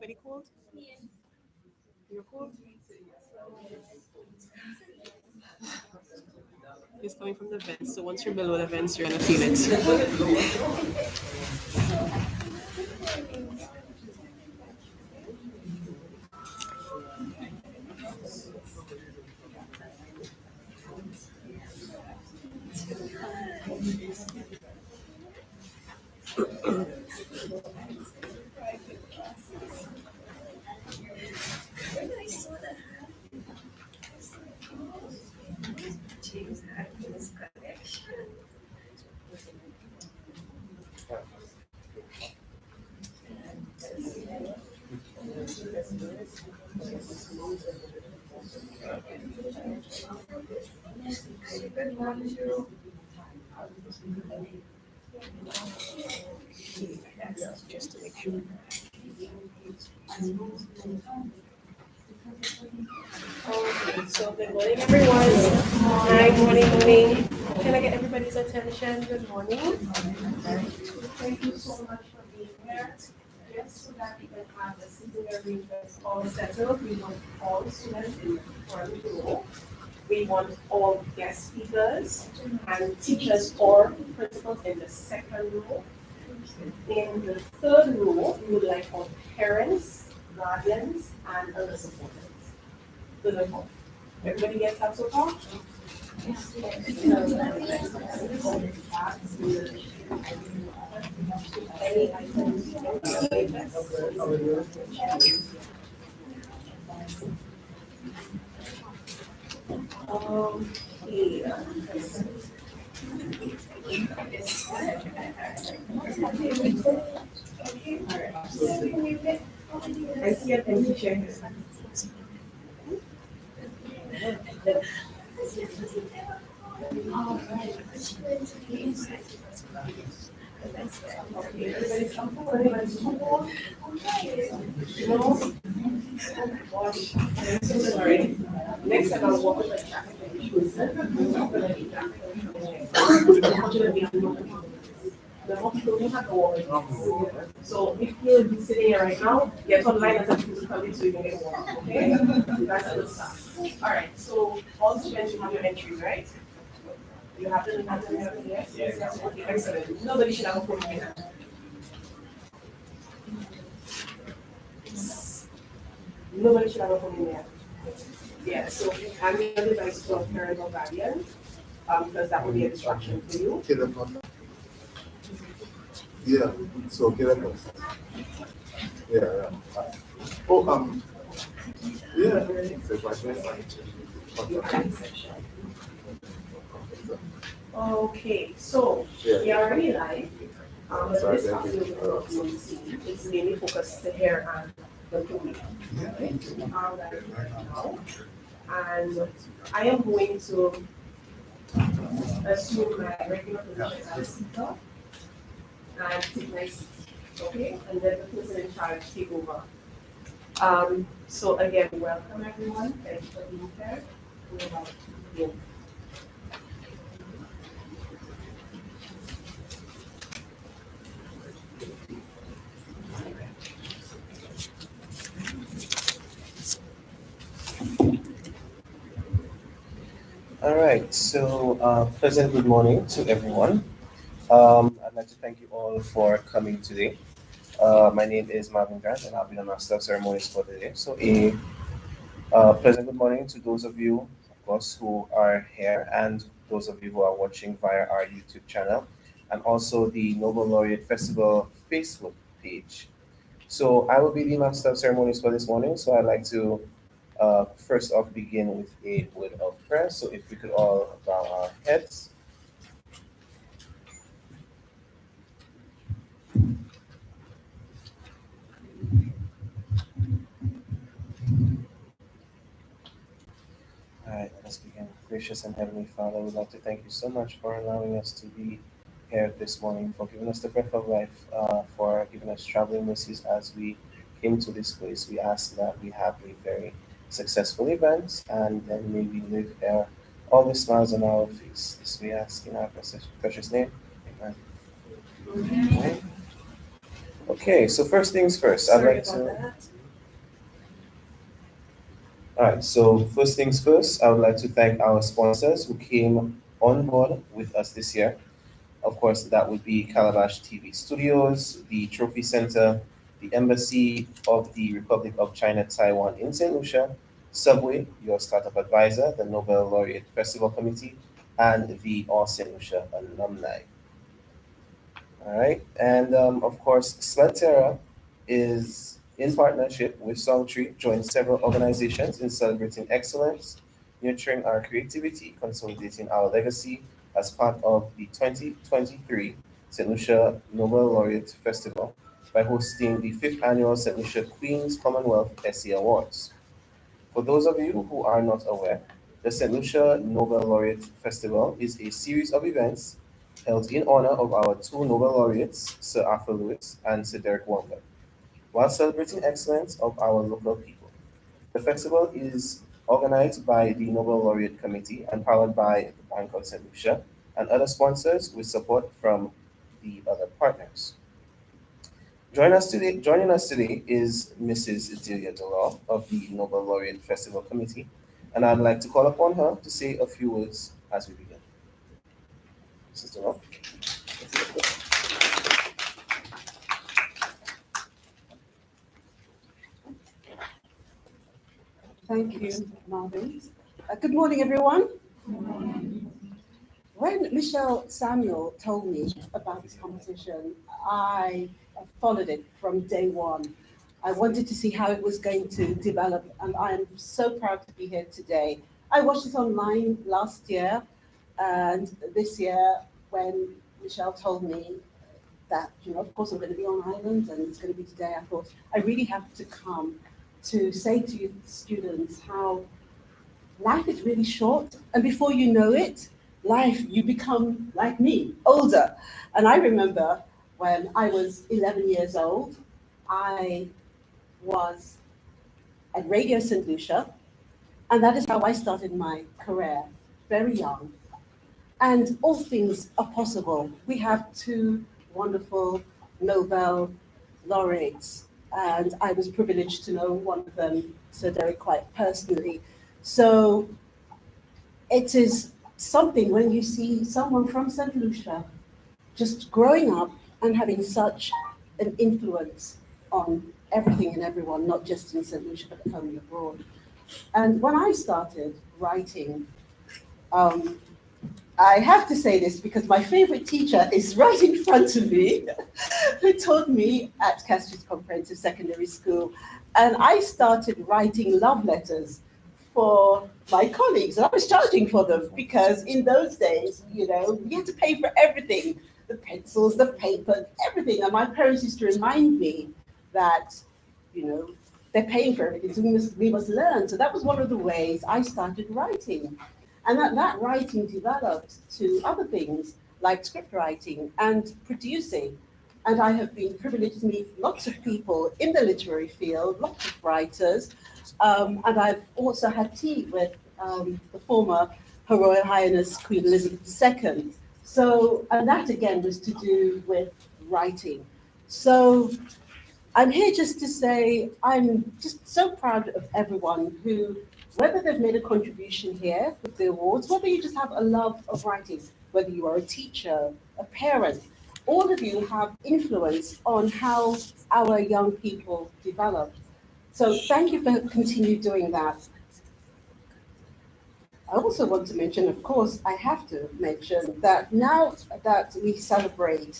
Anybody cold? You're cold? It's coming from the vents, so once you're below the vents, you're gonna feel it. Just to make sure. Okay, so good morning, everyone. Hi, morning. Can I get everybody's attention? Good morning. Thank you so much for being here. Just so that we can have the sitting arrangements all settled, we want all students in the front row. We want all guest speakers and teachers or principals in the second row. In the third row, we would like our parents, guardians, and other supporters. To the home. Everybody gets that so far? Any items? I see a empty chair. Everybody's comfortable. Everybody's comfortable. No. I'm so sorry. Next time I'll walk with the traffic issues. The hospital will have to walk. So if you're sitting here right now, get online and tell people to come in so you can get warm. Okay? That's a good start. All right. So all students, you have your entries, right? You have them. Yes. Yes. Okay. Excellent. Nobody should have a phone in hand. Nobody should have a phone in there. Yeah. So I'm your device to a parent or guardian, because that would be a distraction for you. Yeah, so yeah. Oh, yeah. Okay, so we are already live. This afternoon, it's mainly focused to hair and the clothing. And I am going to assume my regular position as speaker and take my seat, okay? And then the person in charge take over. So again, welcome everyone. Thank you for being here. We're about to begin. All right, so pleasant good morning to everyone. I'd like to thank you all for coming today. My name is Marvin Grande, and I'll be the master of ceremonies for today. So, a pleasant good morning to those of you, of course, who are here, and those of you who are watching via our YouTube channel, and also the Nobel Laureate Festival Facebook page. So, I will be the master of ceremonies for this morning. So, I'd like to first off begin with a word of prayer. So, if we could all bow our heads. All right, let us begin. Gracious and Heavenly Father, we'd like to thank you so much for allowing us to be here this morning, for giving us the breath of life, for giving us traveling mercies as we came to this place. We ask that we have a very successful event, and then may we live here all the smiles on our face. This we ask in our precious name. Amen. Amen. Okay, so first things first, I'd like to. All right, so first things first, I would like to thank our sponsors who came on board with us this year. Of course, that would be Calabash TV Studios, the Trophy Center, the Embassy of the Republic of China Taiwan in St. Lucia, Subway, your startup advisor, the Nobel Laureate Festival Committee, and the All St. Lucia alumni. All right, and of course, SLUDTERA is in partnership with Songtree, joins several organizations in celebrating excellence, nurturing our creativity, consolidating our legacy as part of the 2023 St. Lucia Nobel Laureate Festival by hosting the fifth annual St. Lucia Queen's Commonwealth Essay Awards. For those of you who are not aware, the St. Lucia Nobel Laureate Festival is a series of events held in honor of our two Nobel laureates, Sir Arthur Lewis and Sir Derek Walker, while celebrating excellence of our local people. The festival is organized by the Nobel Laureate Committee and powered by the Bank of St. Lucia and other sponsors with support from the other partners. Joining us today is Mrs. Delia Delor of the Nobel Laureate Festival Committee, and I'd like to call upon her to say a few words as we begin. Mrs. Delor. Thank you, Marvin. Good morning, everyone. When Michelle Samuel told me about this competition, I followed it from day one. I wanted to see how it was going to develop, and I am so proud to be here today. I watched it online last year, and this year, when Michelle told me that, of course, I'm going to be on island and it's going to be today, I thought I really have to come to say to you students how life is really short, and before you know it, you become like me, older. And I remember when I was 11 years old, I was at Radio St. Lucia, and that is how I started my career, very young. And all things are possible. We have two wonderful Nobel laureates, and I was privileged to know one of them, Sir Derek, quite personally. So it is something when you see someone from St. Lucia just growing up and having such an influence on everything and everyone, not just in St. Lucia, but at home and abroad. And when I started writing, I have to say this because my favorite teacher is right in front of me, who taught me at Castries Comprehensive Secondary School. And I started writing love letters for my colleagues. And I was charging for them because in those days, you had to pay for everything, the pencils, the paper, everything. And my parents used to remind me that, they're paying for everything, so we must learn. So that was one of the ways I started writing. And that writing developed to other things like script writing and producing. And I have been privileged to meet lots of people in the literary field, lots of writers. And I've also had tea with the former Her Royal Highness Queen Elizabeth II. So, and that again was to do with writing. So I'm here just to say I'm just so proud of everyone who, whether they've made a contribution here with the awards, whether you just have a love of writing, whether you are a teacher, a parent, all of you have influence on how our young people develop. So thank you for continuing doing that. I also want to mention, of course, I have to mention that now that we celebrate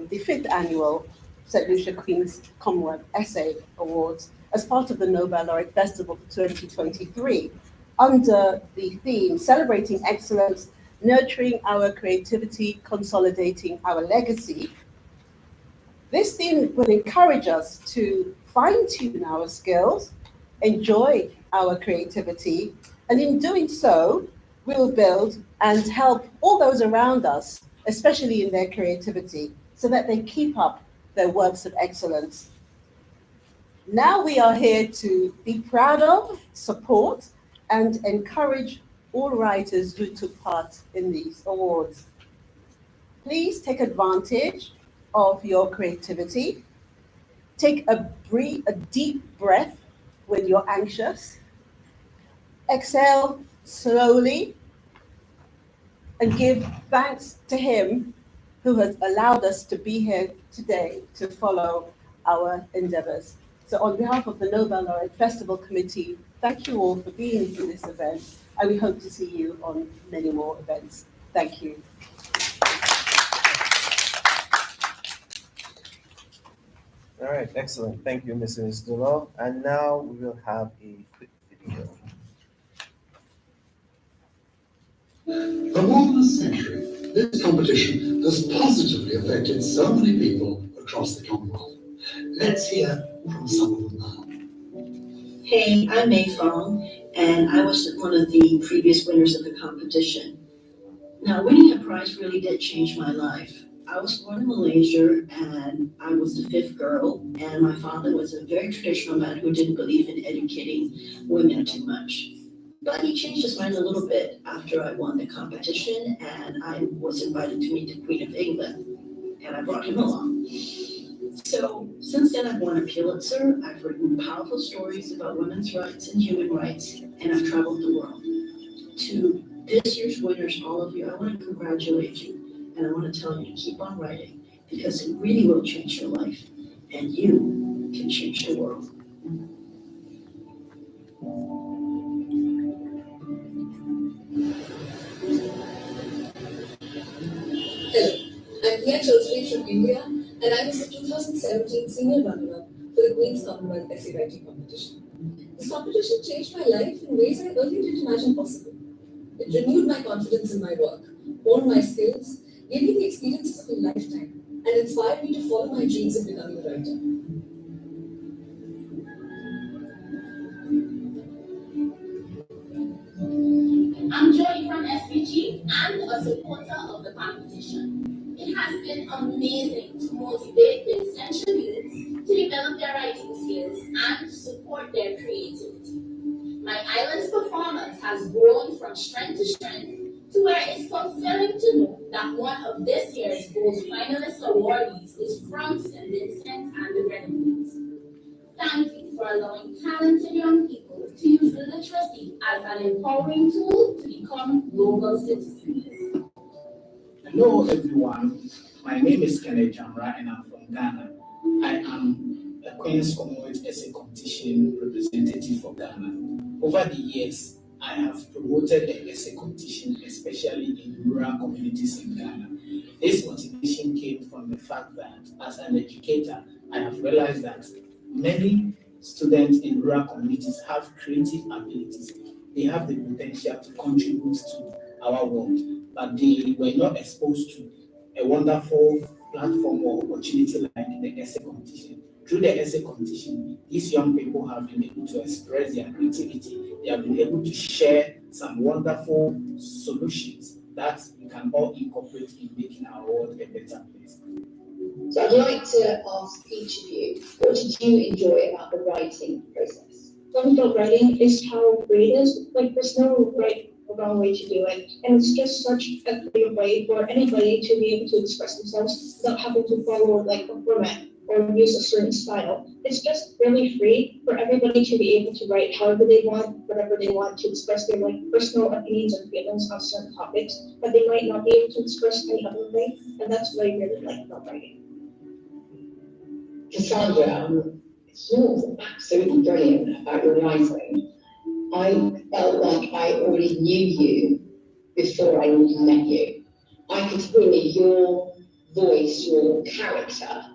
the fifth annual St. Lucia Queen's Commonwealth Essay Awards as part of the Nobel Laureate Festival for 2023, under the theme Celebrating Excellence, Nurturing Our Creativity, Consolidating Our Legacy. This theme will encourage us to fine-tune our skills, enjoy our creativity, and in doing so, we will build and help all those around us, especially in their creativity, so that they keep up their works of excellence. Now we are here to be proud of, support, and encourage all writers who took part in these awards. Please take advantage of your creativity. Take a deep breath when you're anxious. exhale slowly, and give thanks to him who has allowed us to be here today to follow our endeavors. So on behalf of the Nobel Laureate Festival Committee, thank you all for being in this event, and we hope to see you on many more events. Thank you. All right, excellent. Thank you, Mrs. Dolo. And now we will have a quick video. For more than a century, this competition has positively affected so many people across the Commonwealth. Let's hear from some of them now. Hey, I'm Mei Fong, and I was one of the previous winners of the competition. Now, winning a prize really did change my life. I was born in Malaysia, and I was the fifth girl, and my father was a very traditional man who didn't believe in educating women too much. But he changed his mind a little bit after I won the competition, and I was invited to meet the Queen of England, and I brought him along. So since then, I've won a Pulitzer, I've written powerful stories about women's rights and human rights, and I've traveled the world. To this year's winners, all of you, I want to congratulate you, and I want to tell you to keep on writing, because it really will change your life, and you can change the world. Hello, I'm Iyana from India, and I was the 2017 senior runner-up for the Queen's Commonwealth essay writing competition. This competition changed my life in ways I earlier didn't imagine possible. It renewed my confidence in my work, honed my skills, gave me the experiences of a lifetime, and inspired me to follow my dreams of becoming a writer. I'm Joy from SPG and a supporter of the competition. It has been amazing to motivate the essential youths to develop their writing skills and support their creativity. My island's performance has grown from strength to strength to where it's fulfilling to know that one of this year's Gold Finalist awardees is from St. Vincent and the Grenadines. Thank you for allowing talented young people to use literacy as an empowering tool to become global citizens. Hello everyone, my name is Kenneth Jamra and I'm from Ghana. I am a Queen's Commonwealth Essay Competition representative for Ghana. Over the years, I have promoted the essay competition, especially in rural communities in Ghana. This motivation came from the fact that as an educator, I have realized that many students in rural communities have creative abilities. They have the potential to contribute to our world, but they were not exposed to a wonderful platform or opportunity like the essay competition. Through the essay competition, these young people have been able to express their creativity. They have been able to share some wonderful solutions that we can all incorporate in making our world a better place. So I'd like to ask each of you, what did you enjoy about the writing process? What about writing is how great it is. Like, there's no right or wrong way to do it. And it's just such a great way for anybody to be able to express themselves without having to follow like a format or use a certain style. It's just really free for everybody to be able to write however they want, whatever they want, to express their like personal opinions and feelings on certain topics that they might not be able to express any other way. And that's what I really like about writing. Cassandra, you're absolutely brilliant about your writing. I felt like I already knew you before I even met you. I could hear your voice, your character,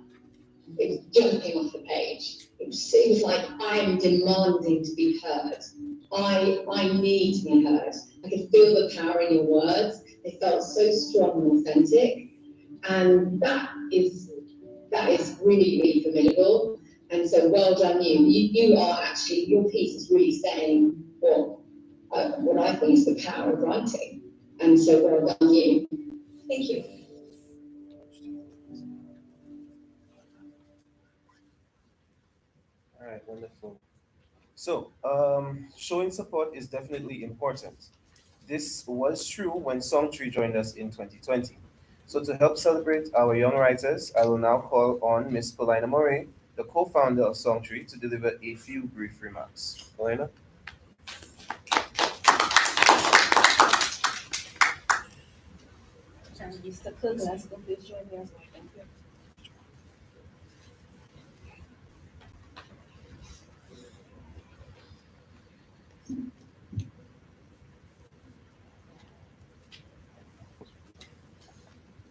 it was jumping off the page. It was like I am demanding to be heard. I need to be heard. I could feel the power in your words. They felt so strong and authentic. And that is really, really formidable. And so well done you. You are actually, your piece is really saying what I think is the power of writing. And so well done you. Thank you. All right, wonderful. So, showing support is definitely important. This was true when Songtree joined us in 2020. So to help celebrate our young writers, I will now call on Ms. Paulina Moray, the co-founder of Songtree, to deliver a few brief remarks. Paulina? And Mr. Glasgow, please join me as well. Thank you.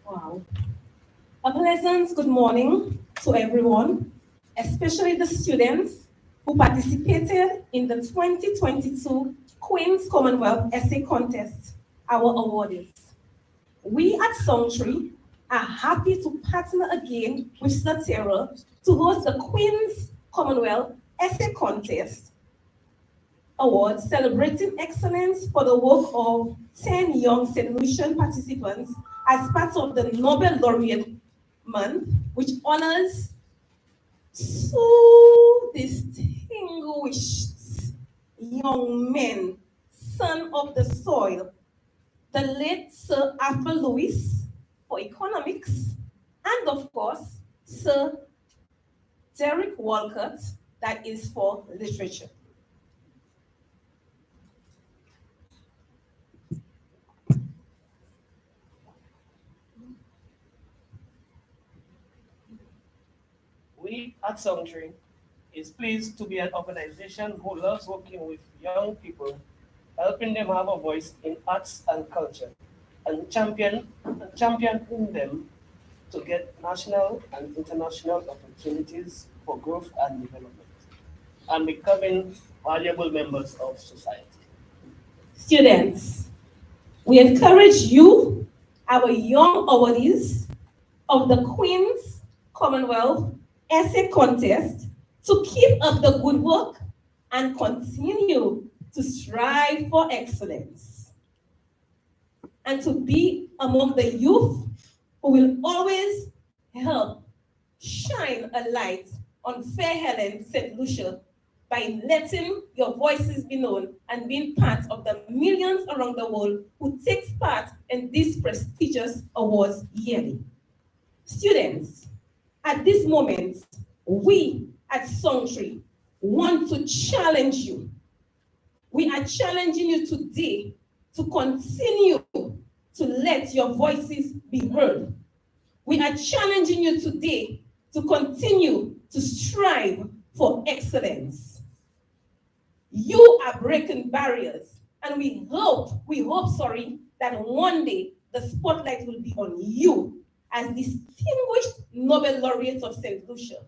Wow. A pleasant good morning to everyone, especially the students who participated in the 2022 Queen's Commonwealth Essay Contest, our awardees. We at Songtree are happy to partner again with SLUDTERA to host the Queen's Commonwealth Essay Contest Award, celebrating excellence for the work of 10 young St. Lucian participants as part of the Nobel Laureate Month, which honors two distinguished young men, son of the soil, the late Sir Arthur Lewis for economics, and of course, Sir Derek Walcott, that is for literature. We at Songtree is pleased to be an organization who loves working with young people, helping them have a voice in arts and culture, and championing them to get national and international opportunities for growth and development, and becoming valuable members of society. Students, we encourage you, our young awardees of the Queen's Commonwealth Essay Contest, to keep up the good work and continue to strive for excellence, and to be among the youth who will always help shine a light on Fair Helen St. Lucia by letting your voices be known and being part of the millions around the world who takes part in these prestigious awards yearly. Students, at this moment, we at Songtree want to challenge you. We are challenging you today to continue to let your voices be heard. We are challenging you today to continue to strive for excellence. You are breaking barriers, and we hope, that one day the spotlight will be on you as distinguished Nobel laureates of St. Lucia.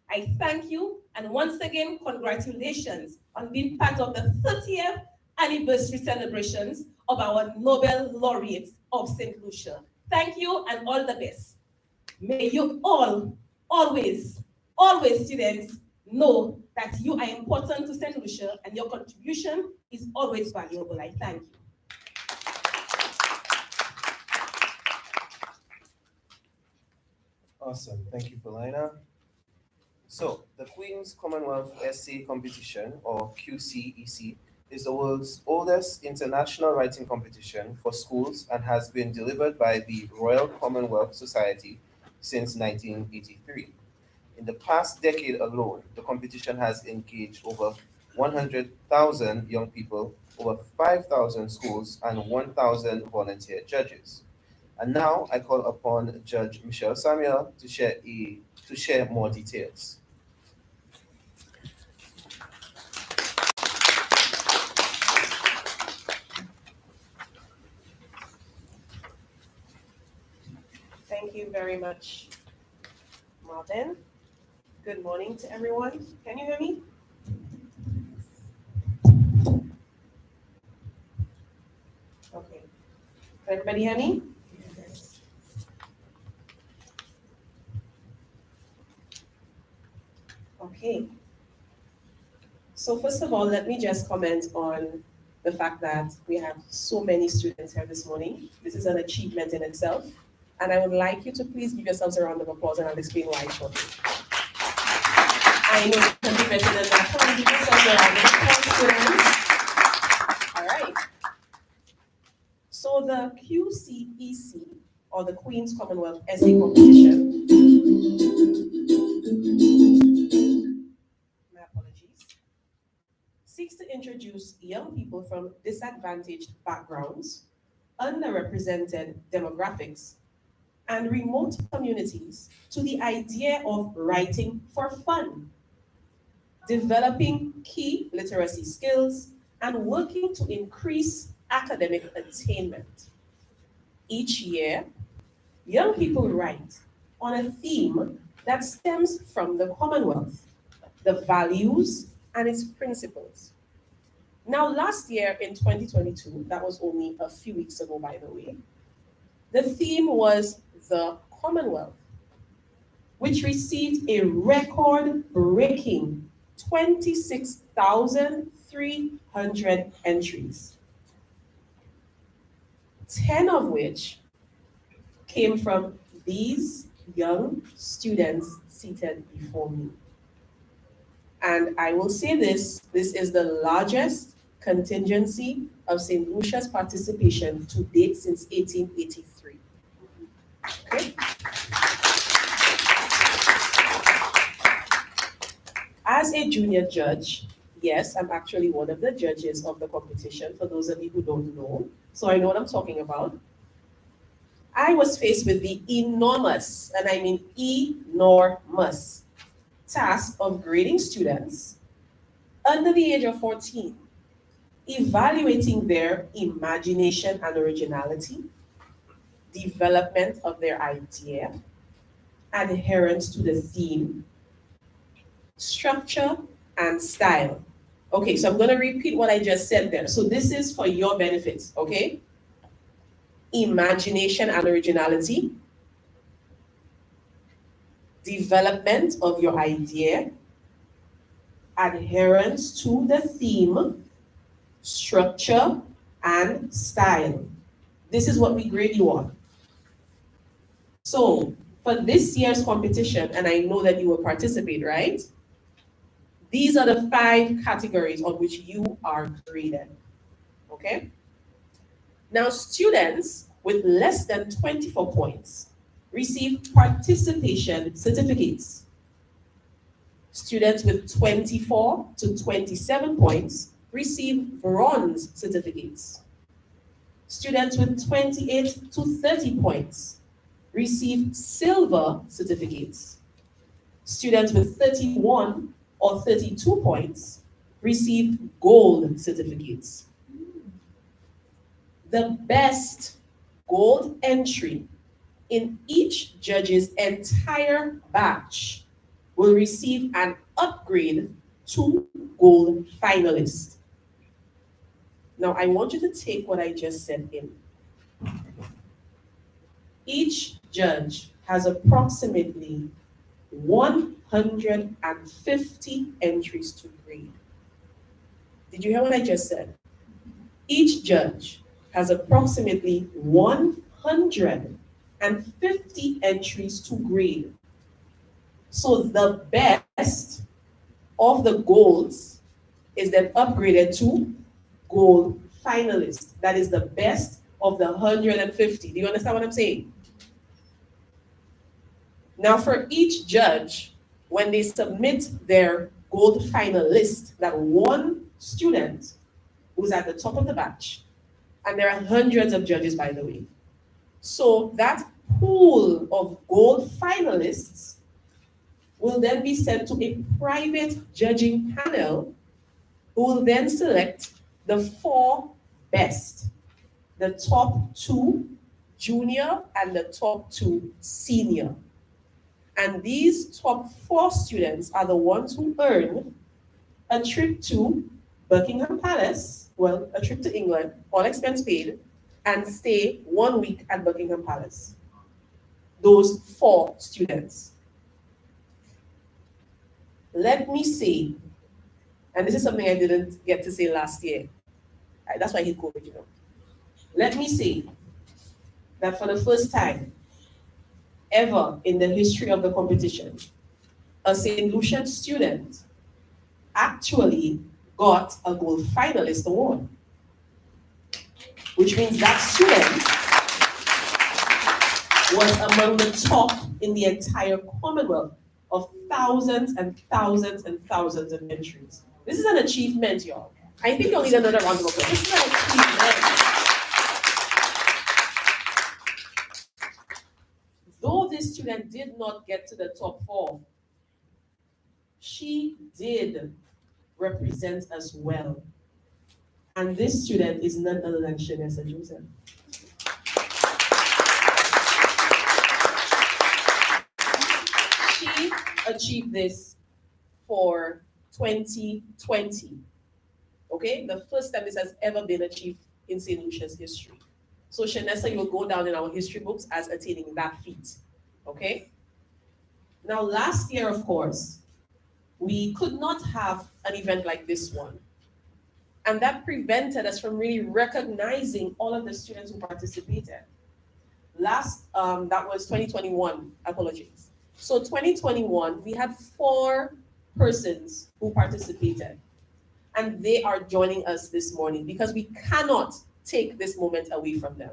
I thank you, and once again, congratulations on being part of the 30th anniversary celebrations of our Nobel laureates of St. Lucia. Thank you, and all the best. May you all, always, students, know that you are important to St. Lucia and your contribution is always valuable. I thank you. Awesome. Thank you, Iyana. So, the Queen's Commonwealth Essay Competition, or QCEC, is the world's oldest international writing competition for schools and has been delivered by the Royal Commonwealth Society since 1983. In the past decade alone, the competition has engaged over 100,000 young people, over 5,000 schools, and 1,000 volunteer judges. And now I call upon Judge Michelle Samuella to share more details. Thank you very much, Marvin. Good morning to everyone. Can you hear me? Okay. Can everybody hear me? Yes. Okay. So first of all, let me just comment on the fact that we have so many students here this morning. This is an achievement in itself. And I would like you to please give yourselves a round of applause, and I'll explain why shortly. I know you can be better than that. Come on, give yourselves a round of applause, students. All right. So the QCEC, or the Queen's Commonwealth Essay Competition, my apologies, seeks to introduce young people from disadvantaged backgrounds, underrepresented demographics, and remote communities to the idea of writing for fun, developing key literacy skills, and working to increase academic attainment. Each year, young people write on a theme that stems from the Commonwealth, the values, and its principles. Now, last year in 2022, that was only a few weeks ago, by the way, the theme was the Commonwealth, which received a record-breaking 26,300 entries, 10 of which came from these young students seated before me. And I will say this is the largest contingency of St. Lucia's participation to date since 1883. Okay? As a junior judge, yes, I'm actually one of the judges of the competition, for those of you who don't know, so I know what I'm talking about. I was faced with the enormous, and I mean enormous, task of grading students under the age of 14, evaluating their imagination and originality, development of their idea, adherence to the theme, structure, and style. Okay, so I'm going to repeat what I just said there. So this is for your benefit, okay? Imagination and originality, development of your idea, adherence to the theme, structure, and style. This is what we grade you on. So for this year's competition, and I know that you will participate, right? These are the 5 categories on which you are graded, okay? Now, students with less than 24 points receive participation certificates. Students with 24 to 27 points receive bronze certificates. Students with 28 to 30 points receive silver certificates. Students with 31 or 32 points receive gold certificates. The best gold entry in each judge's entire batch will receive an upgrade to gold finalist. Now, I want you to take what I just said in. Each judge has approximately 150 entries to grade. Did you hear what I just said? Each judge has approximately 150 entries to grade. So the best of the golds is then upgraded to gold finalist. That is the best of the 150. Do you understand what I'm saying? Now for each judge, when they submit their gold finalist, that one student who's at the top of the batch, and there are hundreds of judges, by the way. So that pool of gold finalists will then be sent to a private judging panel who will then select the 4 best, the top 2 junior and the top 2 senior. And these top 4 students are the ones who earn a trip to Buckingham Palace, well, a trip to England, all expense paid, and stay 1 week at Buckingham Palace. Those 4 students. Let me say, and this is something I didn't get to say last year. That's why I hate COVID, you know. Let me say that for the first time ever in the history of the competition, a St. Lucian student actually got a gold finalist award, which means that student was among the top in the entire Commonwealth of thousands and thousands and thousands of entries. This is an achievement, y'all. I think you'll need another round of applause. This is an achievement. this student did not get to the top 4, she did represent us well. And this student is none other than Shernessa Joseph. She achieved this for 2020. Okay, the first time this has ever been achieved in St. Lucia's history. So Shernessa, you will go down in our history books as attaining that feat. Okay. Now, last year, of course, we could not have an event like this one. And that prevented us from really recognizing all of the students who participated. That was 2021, apologies. So 2021, we had 4 persons who participated. And they are joining us this morning because we cannot take this moment away from them.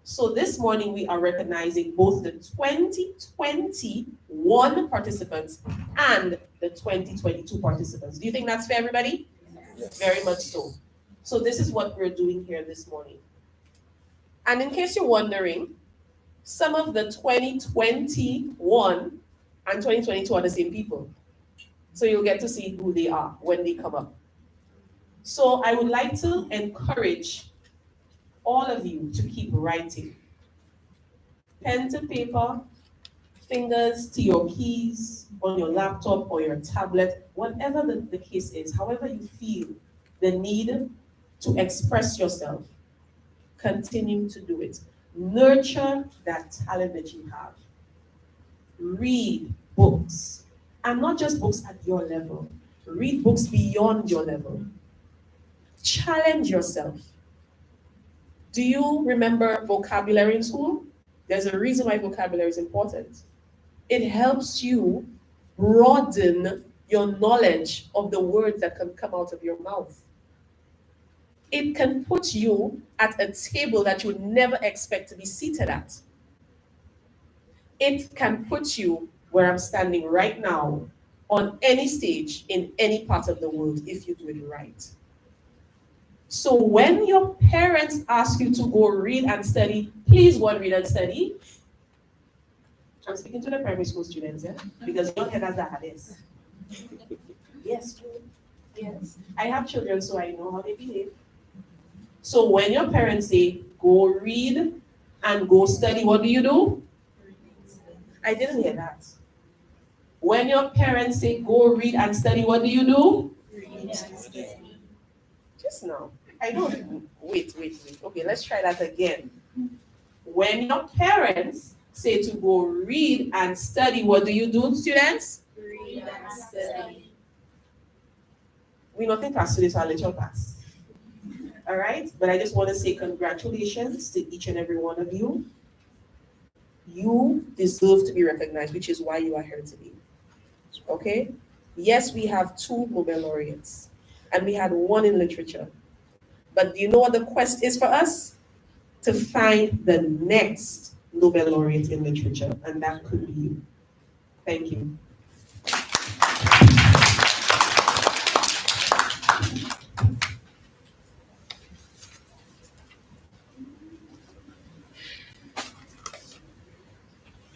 So this morning, we are recognizing both the 2021 participants and the 2022 participants. Do you think that's fair, everybody? Yes. Very much so. So this is what we're doing here this morning. And in case you're wondering, some of the 2021 and 2022 are the same people. So you'll get to see who they are when they come up. So I would like to encourage all of you to keep writing. Pen to paper, fingers to your keys, on your laptop or your tablet, whatever the case is, however you feel the need to express yourself, continue to do it. Nurture that talent that you have. Read books, and not just books at your level. Read books beyond your level. Challenge yourself. Do you remember vocabulary in school? There's a reason why vocabulary is important. It helps you broaden your knowledge of the words that can come out of your mouth. It can put you at a table that you would never expect to be seated at. It can put you where I'm standing right now on any stage in any part of the world if you do it right. So when your parents ask you to go read and study, please go and read and study. I'm speaking to the primary school students, yeah? Because your head has the hardest. Yes, true. Yes. I have children, so I know how they behave. So when your parents say, go read and go study, what do? I didn't hear that. When your parents say, go read and study, what do? Read and study. Just now. I don't. Wait. Okay, let's try that again. When your parents say to go read and study, what do, students? Read and study. We not think class today, so I'll let you pass. All right? But I just want to say congratulations to each and every one of you. You deserve to be recognized, which is why you are here today. Okay? Yes, we have 2 Nobel laureates, and we had 1 in literature. But do you know what the quest is for us? To find the next Nobel laureate in literature, and that could be you. Thank you.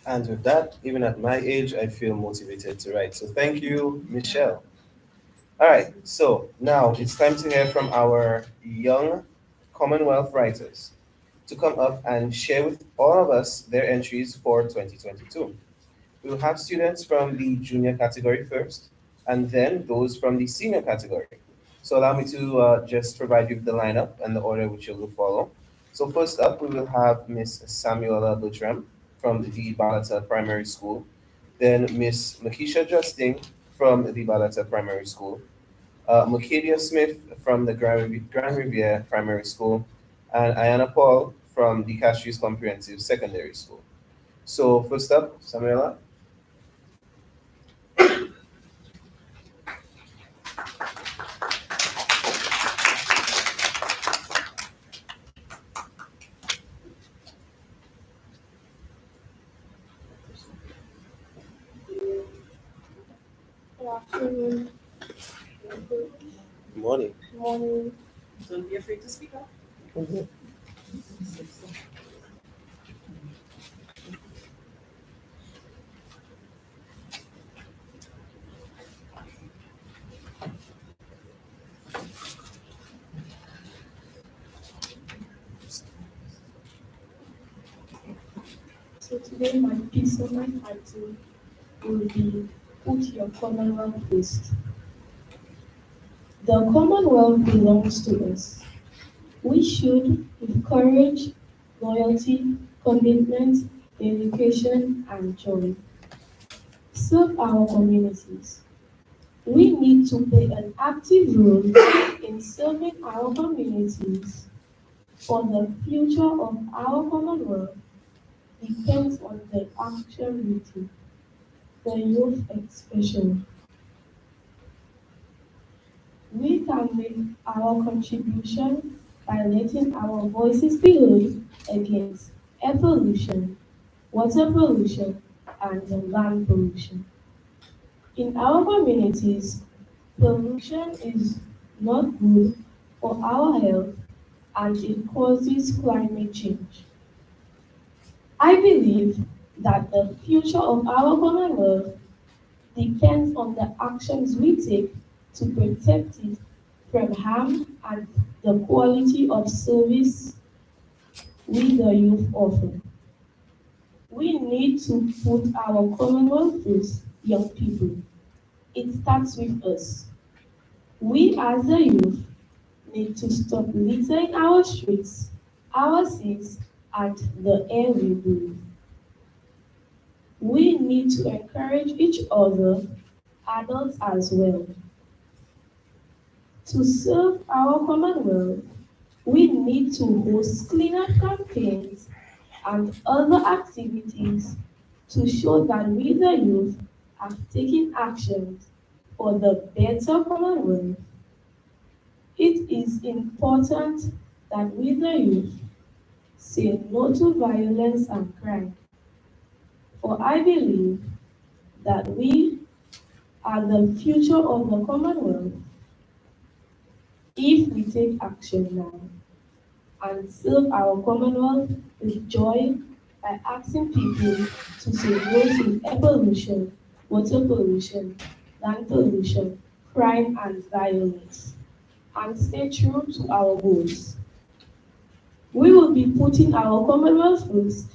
And with that, even at my age, I feel motivated to write. So thank you, Michelle. All right, so now it's time to hear from our young Commonwealth writers to come up and share with all of us their entries for 2022. We'll have students from the junior category first, and then those from the senior category. So allow me to just provide you with the lineup and the order which you will follow. So first up, we will have Miss Samuella Bertrand from the Balata Primary School, then Miss Merkisha Justin from the Balata Primary School, Makaeda Smith from the Grande Riviere Primary School, and Iyana Paul from the Castries Comprehensive Secondary School. So first up, Samuella. Good afternoon. Good morning. Good morning. Don't be afraid to speak up. So today my piece of my title will be Put Your Commonwealth First. The Commonwealth belongs to us. We should, with courage, loyalty, commitment, dedication, and joy, serve our communities. We need to play an active role in serving our communities, for the future of our Commonwealth depends on the action we take, the youth especially. We can make our contribution by letting our voices be heard against air pollution, water pollution, and land pollution. In our communities, pollution is not good for our health and it causes climate change. I believe that the future of our Commonwealth depends on the actions we take to protect it from harm and the quality of service we the youth offer. We need to put our Commonwealth first, young people. It starts with us. We as the youth need to stop littering our streets, our seas, and the air we breathe. We need to encourage each other, adults as well. To serve our Commonwealth, we need to host cleanup campaigns and other activities to show that we the youth are taking actions for the better Commonwealth. It is important that we the youth say no to violence and crime, for I believe that we are the future of the Commonwealth if we take action now and serve our Commonwealth with joy by asking people to say no to air pollution, water pollution, land pollution, crime and violence, and stay true to our goals. We will be putting our Commonwealth first,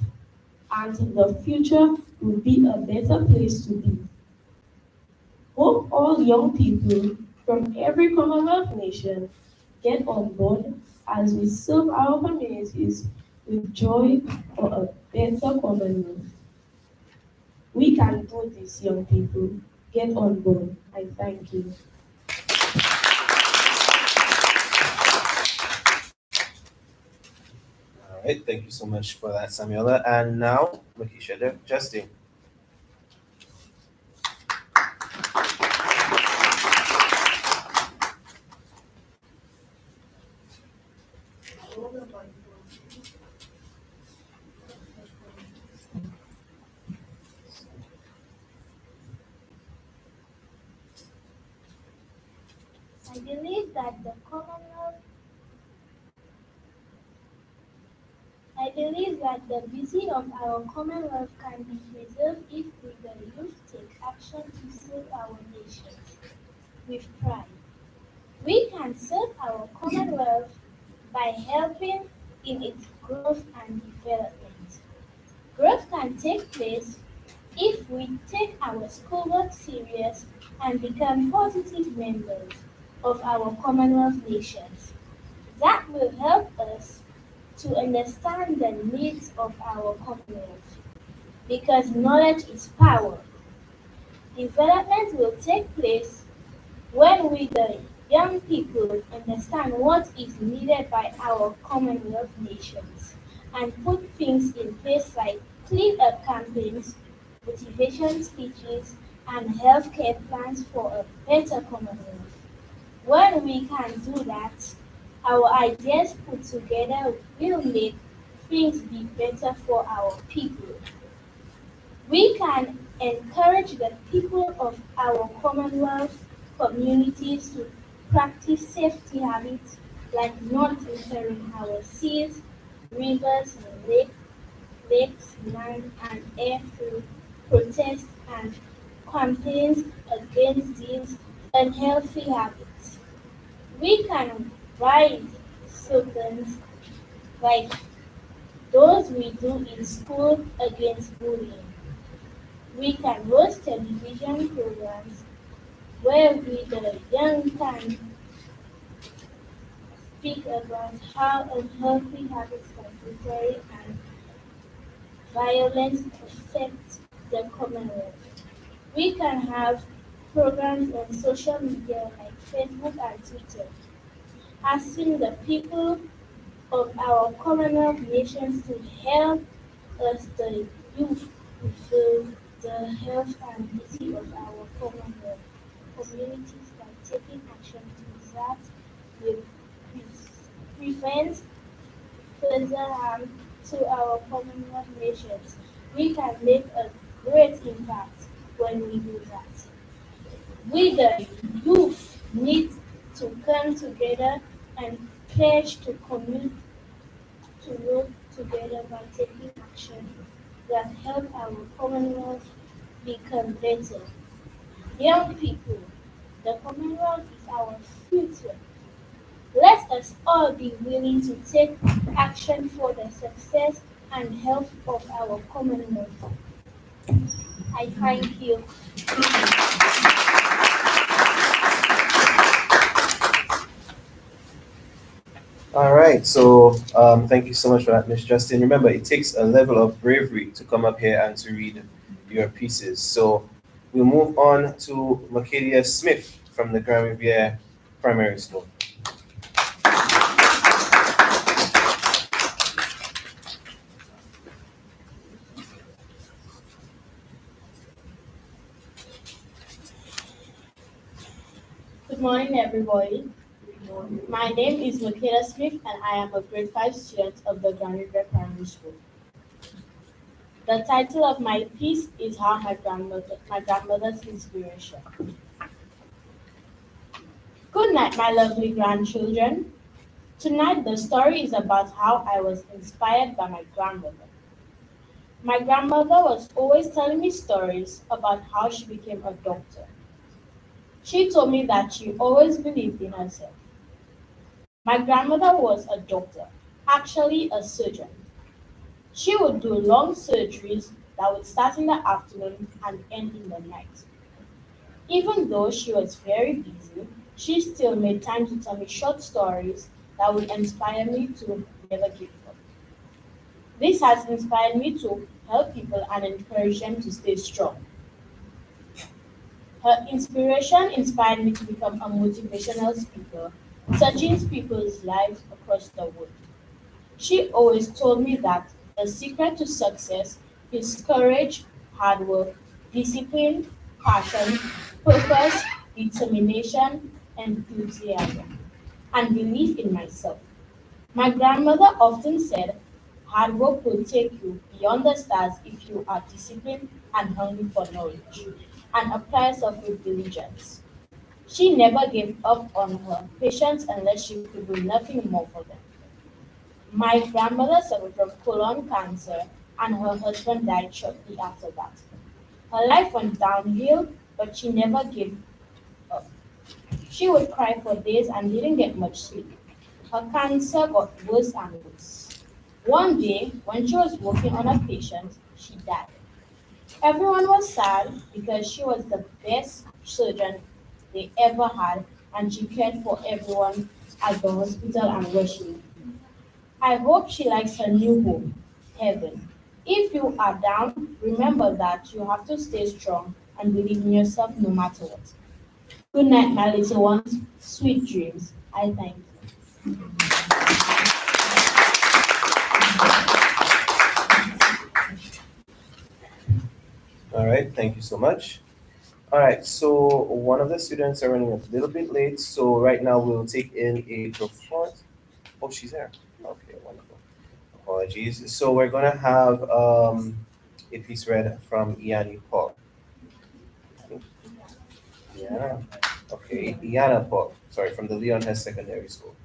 and the future will be a better place to be. Hope all young people from every Commonwealth nation get on board as we serve our communities with joy for a better Commonwealth. We can do this, young people. Get on board. I thank you. All right, thank you so much for that, Samuella. And now, Merkisha, Justin. I believe that the Commonwealth I believe that the beauty of our Commonwealth can be preserved if we the youth take action to serve our nations with pride. We can serve our Commonwealth by helping in its growth and development. Growth can take place if we take our schoolwork serious and become positive members of our Commonwealth nations. That will help us to understand the needs of our Commonwealth, because knowledge is power. Development will take place when we, the young people, understand what is needed by our Commonwealth nations and put things in place like clean-up campaigns, motivation speeches, and healthcare plans for a better Commonwealth. When we can do that, our ideas put together will make things be better for our people. We can encourage the people of our Commonwealth communities to practice safety habits like not littering our seas, rivers, lakes, land, and air through protests and campaigns against these unhealthy habits. We can write slogans like those we do in school against bullying. We can host television programs where we, the young, can speak about how unhealthy habits like littering and violence affect the Commonwealth. We can have programs on social media like Facebook and Twitter, asking the people of our Commonwealth nations to help us, the youth, preserve the health and beauty of our Commonwealth communities by taking action to that will prevent further harm to our Commonwealth nations. We can make a great impact when we do that. We, the youth, need to come together and pledge to commit to work together by taking action that help our Commonwealth become better. Young people, the Commonwealth is our future. Let us all be willing to take action for the success and health of our Commonwealth. I thank you. All right, so thank you so much for that, Miss Justin. Remember, it takes a level of bravery to come up here and to read your pieces. So we'll move on to Makaeda Smith from the Grand Riviere Primary School. Good morning, everybody. My name is Makaeda Smith, and I am a grade 5 student of the Grande Primary School. The title of my piece is How my grandmother's inspiration. Good night, my lovely grandchildren. Tonight, the story is about how I was inspired by my grandmother. My grandmother was always telling me stories about how she became a doctor. She told me that she always believed in herself. My grandmother was a doctor, actually a surgeon. She would do long surgeries that would start in the afternoon and end in the night. Even though she was very busy, she still made time to tell me short stories that would inspire me to never give up. This has inspired me to help people and encourage them to stay strong. Her inspiration inspired me to become a motivational speaker, touching people's lives across the world. She always told me that the secret to success is courage, hard work, discipline, passion, purpose, determination, enthusiasm, and belief in myself. My grandmother often said, hard work will take you beyond the stars if you are disciplined and hungry for knowledge, and apply yourself with diligence. She never gave up on her patients unless she could do nothing more for them. My grandmother suffered from colon cancer, and her husband died shortly after that. Her life went downhill, but she never gave up. She would cry for days and didn't get much sleep. Her cancer got worse and worse. One day, when she was working on a patient, she died. Everyone was sad because she was the best surgeon they ever had, and she cared for everyone at the hospital and where she lived. I hope she likes her new home, heaven. If you are down, remember that you have to stay strong and believe in yourself no matter what. Good night, my little ones. Sweet dreams. I thank you. All right, thank you so much. All right, so one of the students are running a little bit late, so right now we'll take in a performance. Oh, she's there. Okay, wonderful. Apologies. So we're gonna have a piece read from Iyana Paul. Yeah. Okay, Iyana Paul. Sorry, from the Leon Hess Secondary School.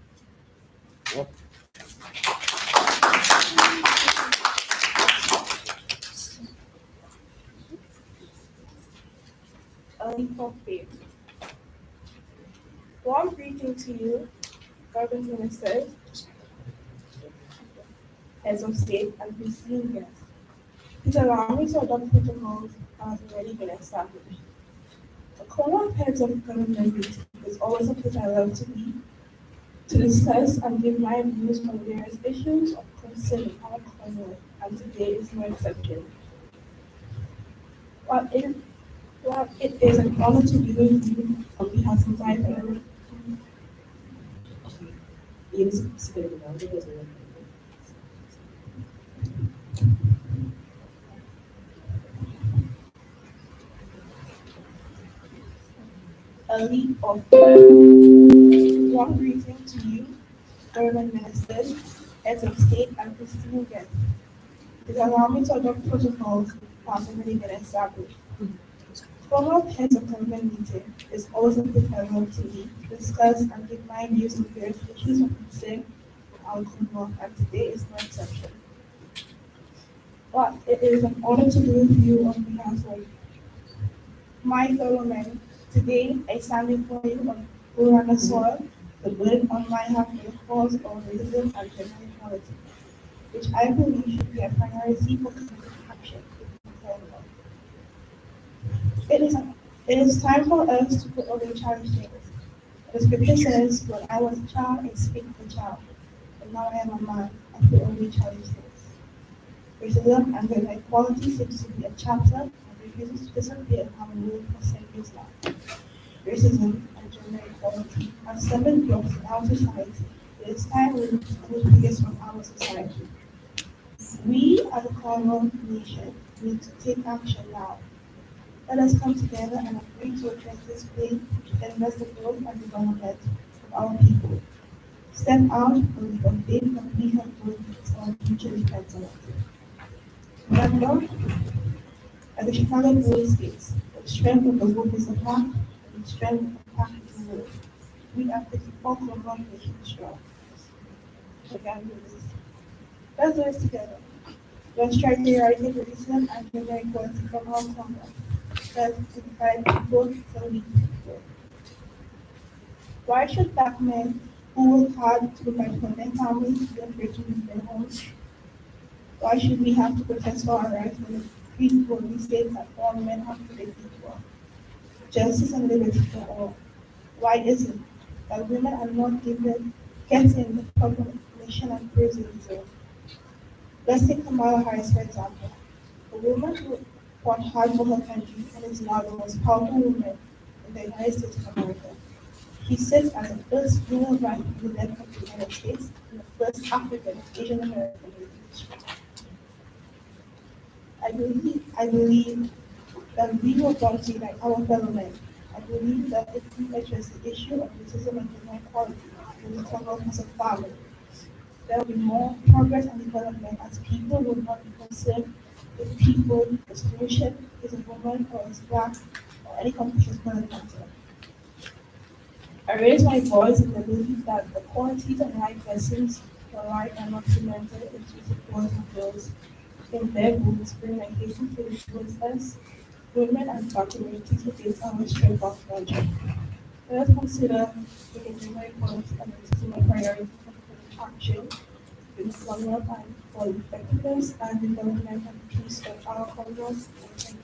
Yep. A leap of faith. Warm greeting to you, brothers and sisters. heads of state, and preceding guests. Please allow me to adopt protocols that have already been established. The Commonwealth heads of government meeting is always a place I love to be to discuss and give my views on various issues of concern in our Commonwealth, and today is no exception. While it, while it is an honor to be with you on behalf of my family, a leap of one greeting to you, government ministers, heads of state, and prestigious guests. Please allow me to adopt protocols that have already been established. Commonwealth heads of government meeting is always a place I love to be, discuss, and give my views on various issues of concern for our Commonwealth, and today is no exception. But it is an honor to be with you on behalf of my fellow men. Today, I stand before you on Urana soil, the burden on my heart for the cause of racism and gender equality, which I believe should be a priority for collective action in the Commonwealth. It is time for us to put away childish things. The scripture says, when I was a child, I spake as a child, but now I am a man, I put away childish things. Racism and gender equality seems to be a chapter and refuses to disappear from the world for centuries now. Racism and gender equality are stumbling blocks in our society. It is time we remove these from our society. We, as a Commonwealth nation, need to take action now. Let us come together and agree to address this plague which hinders the growth and development of our people. Step out and leave a faith that we have built because our future depends on it. Remember, as the Chicago Bulls states, the strength of the wolf is the pack, and the strength of the pack is the wolf. We are 54 Commonwealth nations strong. We can do this. Let's do this together. Let's try to eradicate racism and gender equality from our Commonwealth. Let's divide people so we can grow. Why should black men who work hard to provide for their families be afraid to leave their homes? Why should we have to protest for our rights when the free voting states that all men have to live equal? Justice and liberty for all. Why is it that women are not getting the recognition and praise they deserve? Let's take Kamala Harris for example. A woman who fought hard for her country and is now the most powerful woman in the United States of America. She sits as the first female black president of the United States and the first African Asian American in history. I believe that we will want to unite our fellow men. I believe that if we address the issue of racism and gender equality in the Commonwealth as a family, there will be more progress and development as people will not be concerned with people, the solution is a woman or is black or any competition for the matter. I raise my voice in the belief that the qualities and life lessons for life are not cemented into the boys and girls in their groups bring engagement to influence us, women and black communities against our strength of country. Let us consider making gender equality and racism a priority for action in the Commonwealth and for the effectiveness and development and peace of our Commonwealth. Thank you.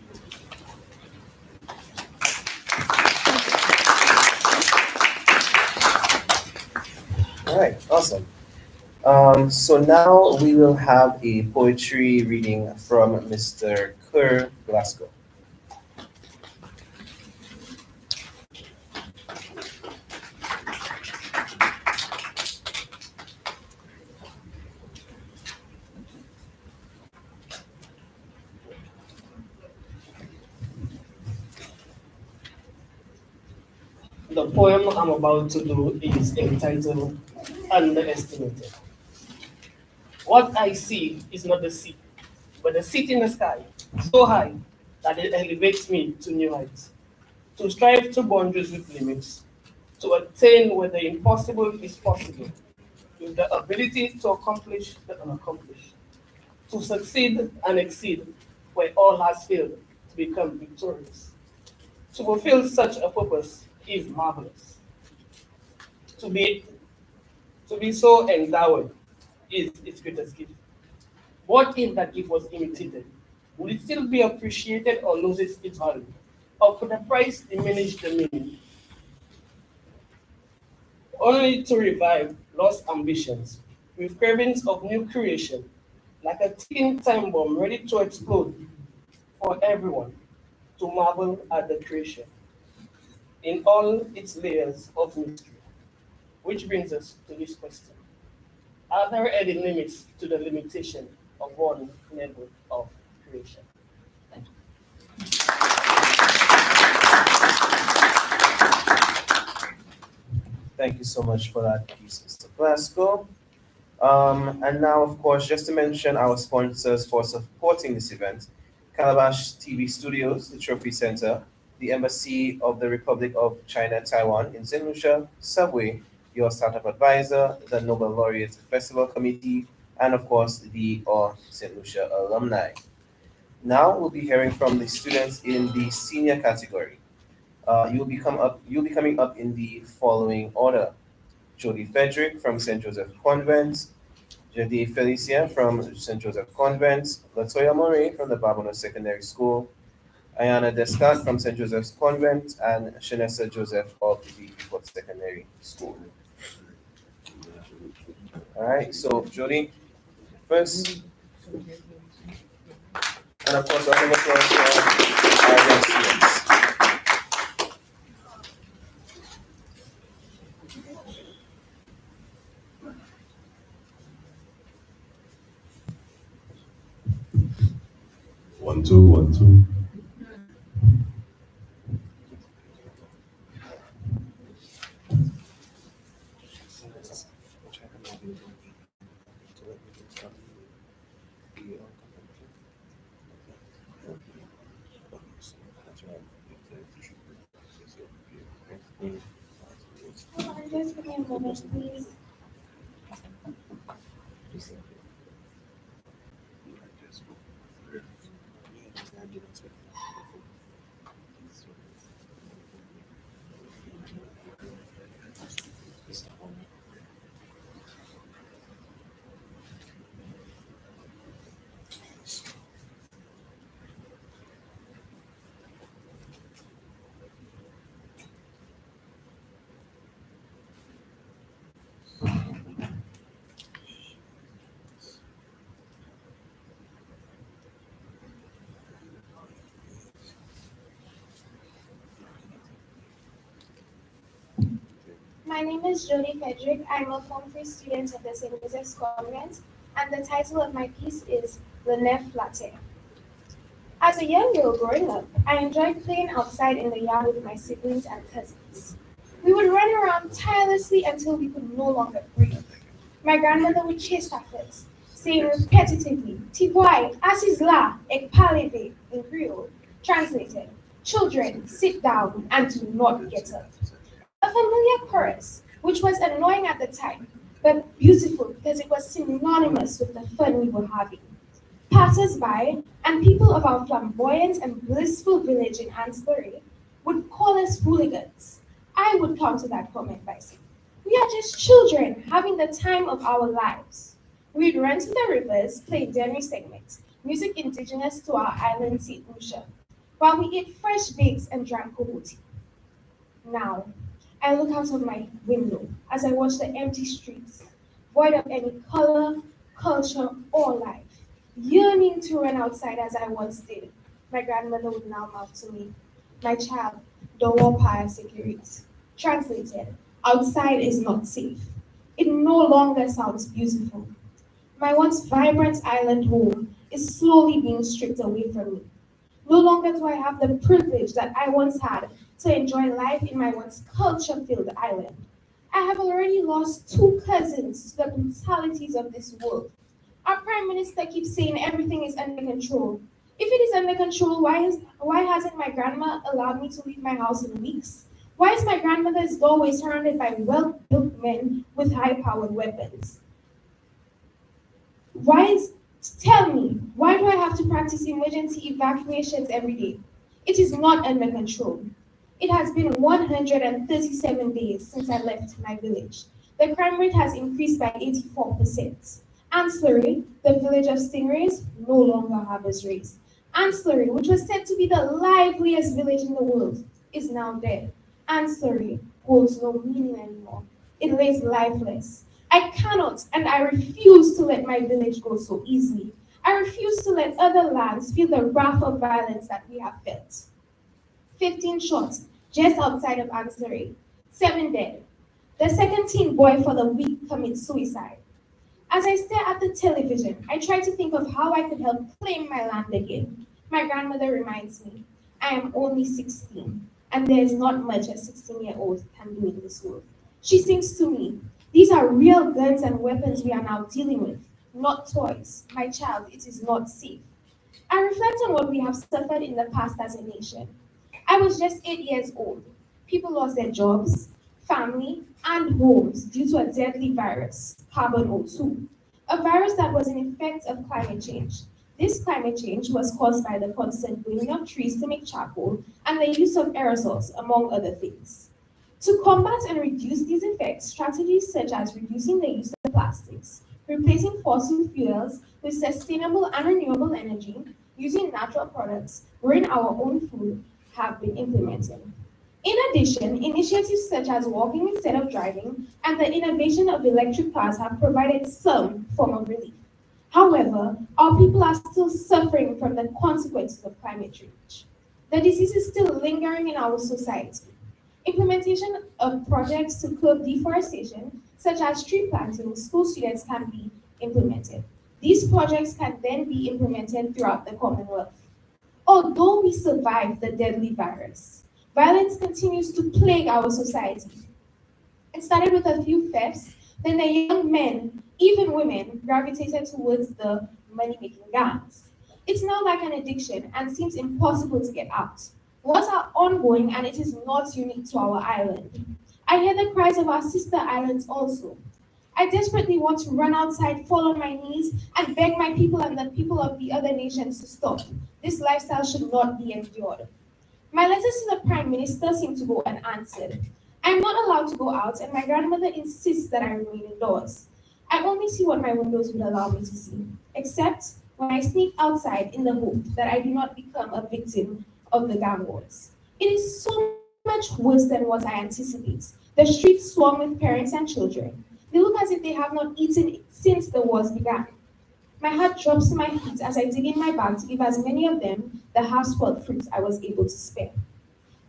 All right, awesome. So now we will have a poetry reading from Mr. Kerr Glasgow. The poem I'm about to do is entitled Underestimated. What I see is not the sea, but the seat in the sky, so high that it elevates me to new heights. To strive to boundaries with limits, to attain where the impossible is possible, with the ability to accomplish the unaccomplished, to succeed and exceed where all has failed to become victorious. To fulfill such a purpose is marvelous. To be, to be so endowed is its greatest gift. What if that gift was imitated? Would it still be appreciated or loses its value? Or could the price diminish the meaning? Only to revive lost ambitions with cravings of new creation, like a ticking time bomb ready to explode for everyone to marvel at the creation in all its layers of mystery. Which brings us to this question. Are there any limits to the limitation of one level of creation? Thank you. Thank you so much for that piece, Mr. Glasgow. And now, of course, just to mention our sponsors for supporting this event: Calabash TV Studios, the Trophy Center, the Embassy of the Republic of China, Taiwan in St. Lucia, Subway, your startup advisor, the Nobel Laureate Festival Committee, and of course, the St. Lucia alumni. Now we'll be hearing from the students in the senior category. You'll be coming up in the following order: Jody Frederick from St. Joseph Convent, Jade Felicia from St. Joseph Convent, Latoya Moray from the Babonneau Secondary School, Iyana Descat from St. Joseph's Convent, and Shernessa Joseph of the Vieux Secondary School. All right, so Jody, first, and of course, round of applause for our young students. One, two, 1, 2. Just give me a moment, please. My name is Jody Frederick. I'm a Form 3 student of the St. Joseph's Convent, and the title of my piece is Le Neuf Latte. As a young girl growing up, I enjoyed playing outside in the yard with my siblings and cousins. We would run around tirelessly until we could no longer breathe. My grandmother would chase our first, saying repetitively, Tiboy, assis là, ek parlez in Creole, translated, children, sit down and do not get up. A familiar chorus, which was annoying at the time, but beautiful because it was synonymous with the fun we were having. Passers-by and people of our flamboyant and blissful village in Ancillary would call us hooligans. I would counter that comment by saying, we are just children having the time of our lives. We'd run to the rivers, play demi segments, music indigenous to our island St. Lucia, while we ate fresh bakes and drank kohoti. Now, I look out of my window as I watch the empty streets, void of any color, culture, or life. Yearning to run outside as I once did, my grandmother would now mouth to me, my child, don't walk past security. Translated, outside is not safe. It no longer sounds beautiful. My once vibrant island home is slowly being stripped away from me. No longer do I have the privilege that I once had to enjoy life in my once culture-filled island. I have already lost 2 cousins to the brutalities of this world. Our Prime Minister keeps saying everything is under control. If it is under control, why hasn't my grandma allowed me to leave my house in weeks? Why is my grandmother's doorway surrounded by well-built men with high-powered weapons? Tell me, why do I have to practice emergency evacuations every day? It is not under control. It has been 137 days since I left my village. The crime rate has increased by 84%. Ancillary, the village of stingrays, no longer harbors rays. Ancillary, which was said to be the liveliest village in the world, is now dead. Ancillary holds no meaning anymore. It lays lifeless. I cannot and I refuse to let my village go so easily. I refuse to let other lands feel the wrath of violence that we have felt. 15 shots just outside of Ancillary, 7 dead. The second teen boy for the week commits suicide. As I stare at the television, I try to think of how I could help claim my land again. My grandmother reminds me, I am only 16, and there is not much a 16-year-old can do in this world. She sings to me, these are real guns and weapons we are now dealing with, not toys. My child, it is not safe. I reflect on what we have suffered in the past as a nation. I was just 8 years old. People lost their jobs, family, and homes due to a deadly virus, Babonneau, a virus that was an effect of climate change. This climate change was caused by the constant burning of trees to make charcoal and the use of aerosols, among other things. To combat and reduce these effects, strategies such as reducing the use of plastics, replacing fossil fuels with sustainable and renewable energy, using natural products, growing our own food, have been implemented. In addition, initiatives such as walking instead of driving and the innovation of electric cars have provided some form of relief. However, our people are still suffering from the consequences of climate change. The disease is still lingering in our society. Implementation of projects to curb deforestation, such as tree planting, school students can be implemented. These projects can then be implemented throughout the Commonwealth. Although we survived the deadly virus, violence continues to plague our society. It started with a few thefts, then the young men, even women, gravitated towards the money-making gangs. It's now like an addiction and seems impossible to get out. Wars are ongoing and it is not unique to our island. I hear the cries of our sister islands also. I desperately want to run outside, fall on my knees, and beg my people and the people of the other nations to stop. This lifestyle should not be endured. My letters to the Prime Minister seem to go unanswered. I am not allowed to go out, and my grandmother insists that I remain indoors. I only see what my windows would allow me to see, except when I sneak outside in the hope that I do not become a victim of the gang wars. It is so much worse than what I anticipate. The streets swarm with parents and children. They look as if they have not eaten since the wars began. My heart drops to my feet as I dig in my bag to give as many of them the half-spoiled fruits I was able to spare.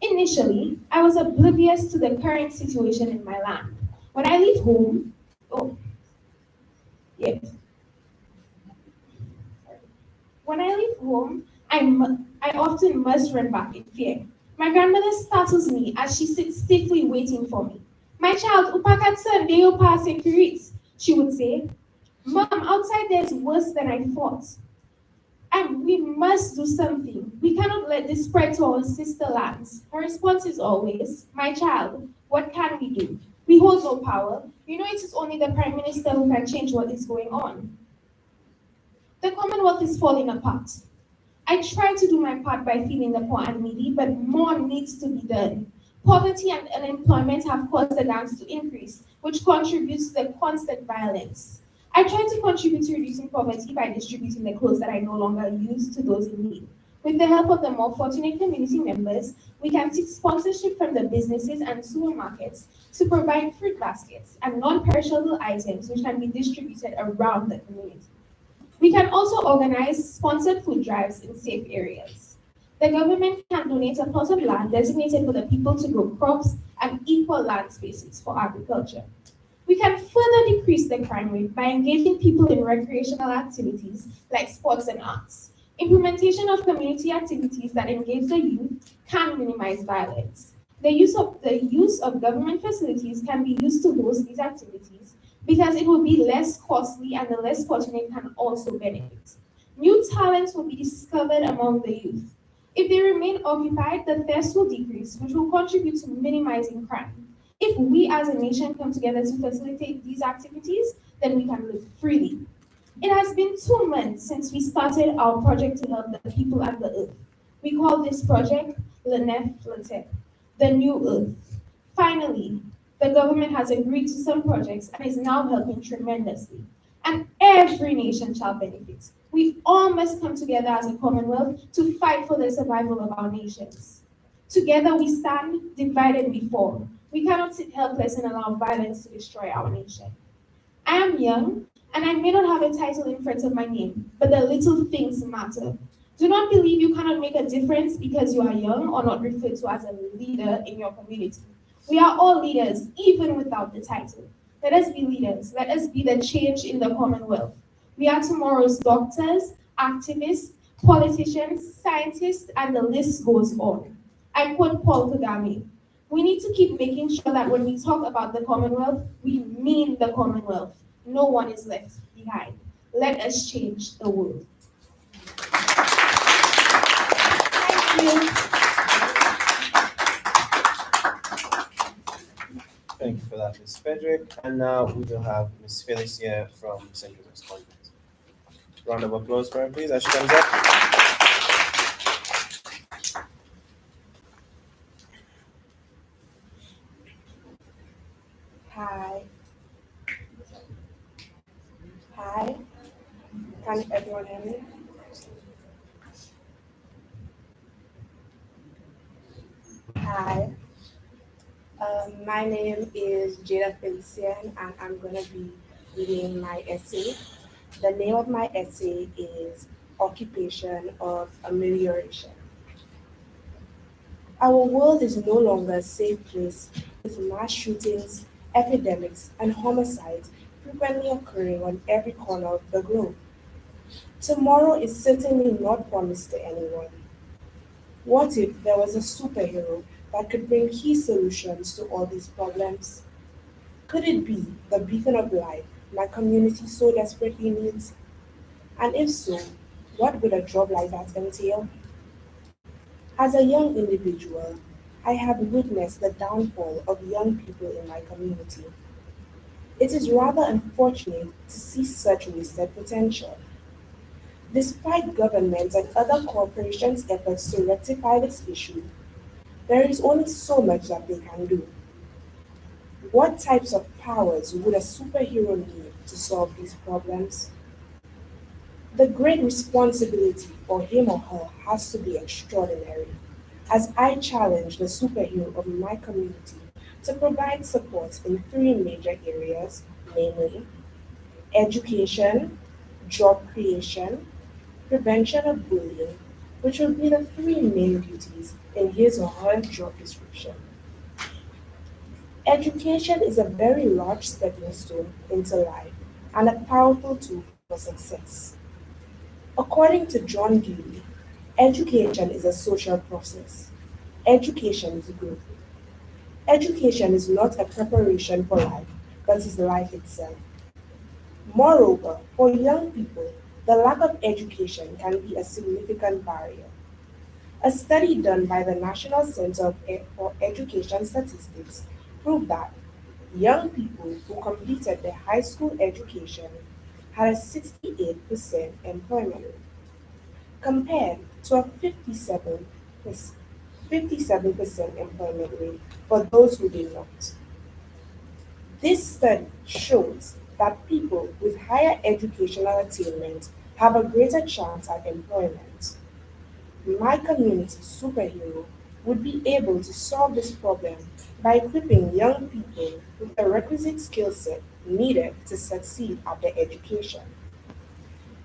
Initially, I was oblivious to the current situation in my land. When I leave home, oh, yes. When I leave home, I often must run back in fear. My grandmother startles me as she sits stiffly waiting for me. My child, upakatsan deo pa securis, she would say. Mom, outside there's worse than I thought. And we must do something. We cannot let this spread to our sister lands. Her response is always, my child, what can we do? We hold no power. You know it is only the Prime Minister who can change what is going on. The Commonwealth is falling apart. I try to do my part by feeding the poor and needy, but more needs to be done. Poverty and unemployment have caused the gangs to increase, which contributes to the constant violence. I try to contribute to reducing poverty by distributing the clothes that I no longer use to those in need. With the help of the more fortunate community members, we can seek sponsorship from the businesses and supermarkets to provide fruit baskets and non-perishable items which can be distributed around the community. We can also organize sponsored food drives in safe areas. The government can donate a plot of land designated for the people to grow crops and equal land spaces for agriculture. We can further decrease the crime rate by engaging people in recreational activities like sports and arts. Implementation of community activities that engage the youth can minimize violence. The use of government facilities can be used to host these activities because it will be less costly and the less fortunate can also benefit. New talents will be discovered among the youth. If they remain occupied, the thirst will decrease, which will contribute to minimizing crime. If we as a nation come together to facilitate these activities, then we can live freely. It has been 2 months since we started our project to help the people and the earth. We call this project SLUDTERA, the New Earth. Finally, the government has agreed to some projects and is now helping tremendously. and every nation shall benefit. We all must come together as a Commonwealth to fight for the survival of our nations. Together we stand, divided we fall. We cannot sit helpless and allow violence to destroy our nation. I am young, and I may not have a title in front of my name, but the little things matter. Do not believe you cannot make a difference because you are young or not referred to as a leader in your community. We are all leaders, even without the title. Let us be leaders. Let us be the change in the Commonwealth. We are tomorrow's doctors, activists, politicians, scientists, and the list goes on. I quote Paul Kagame. We need to keep making sure that when we talk about the Commonwealth, we mean the Commonwealth. No one is left behind. Let us change the world. Thank you. Thank you for that, Ms. Frederick. And now we will have Ms. Felicia from St. Joseph's Convent. Round of applause for her, please, as she comes up. Hi. Hi. Can everyone hear me? Hi. My name is Jada Felician, and I'm going to be reading my essay. The name of my essay is Occupation of Amelioration. Our world is no longer a safe place, with mass shootings, epidemics, and homicides frequently occurring on every corner of the globe. Tomorrow is certainly not promised to anyone. What if there was a superhero that could bring key solutions to all these problems? Could it be the beacon of light my community so desperately needs? And if so, what would a job like that entail? As a young individual, I have witnessed the downfall of young people in my community. It is rather unfortunate to see such wasted potential. Despite government and other corporations' efforts to rectify this issue, there is only so much that they can do. What types of powers would a superhero need to solve these problems? The great responsibility for him or her has to be extraordinary, as I challenge the superhero of my community to provide support in three major areas, namely education, job creation, prevention of bullying, which will be the three main duties in his or her job description. Education is a very large stepping stone into life and a powerful tool for success. According to John Dewey, education is a social process. Education is growth. Education is not a preparation for life, but is life itself. Moreover, for young people, the lack of education can be a significant barrier. A study done by the National Center for Education Statistics proved that young people who completed their high school education had a 68% employment rate, compared to a 57% employment rate for those who did not. This study shows that people with higher educational attainment have a greater chance at employment. My community superhero would be able to solve this problem by equipping young people with the requisite skill set needed to succeed at their education.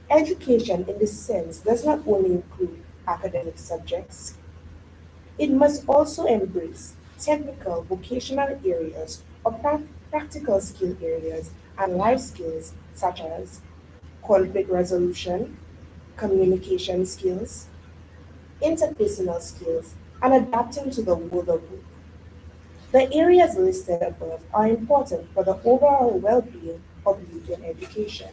Education in this sense does not only include academic subjects, it must also embrace technical vocational areas or practical skill areas and life skills such as conflict resolution, communication skills, interpersonal skills, and adapting to the world of work. The areas listed above are important for the overall well-being of youth in education.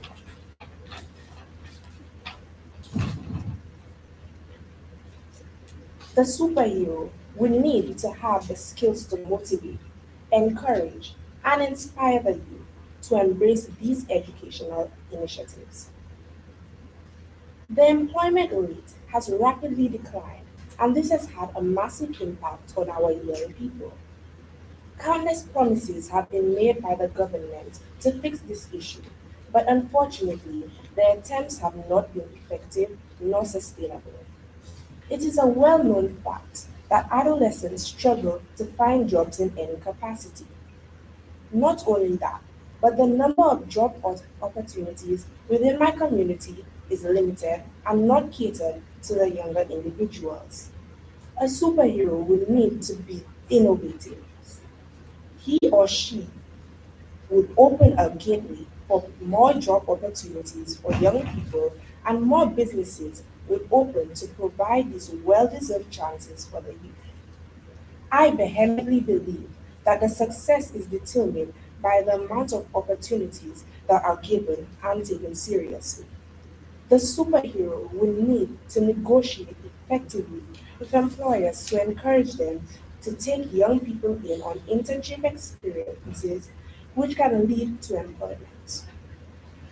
The superhero would need to have the skills to motivate, encourage, and inspire the youth to embrace these educational initiatives. The employment rate has rapidly declined, and this has had a massive impact on our young people. Countless promises have been made by the government to fix this issue, but unfortunately, their attempts have not been effective nor sustainable. It is a well-known fact that adolescents struggle to find jobs in any capacity. Not only that, but the number of opportunities within my community is limited and not catered to the younger individuals. A superhero will need to be innovative. He or she would open a gateway for more job opportunities for young people, and more businesses would open to provide these well-deserved chances for the youth. I vehemently believe that the success is determined by the amount of opportunities that are given and taken seriously. The superhero will need to negotiate effectively with employers to encourage them to take young people in on internship experiences which can lead to employment.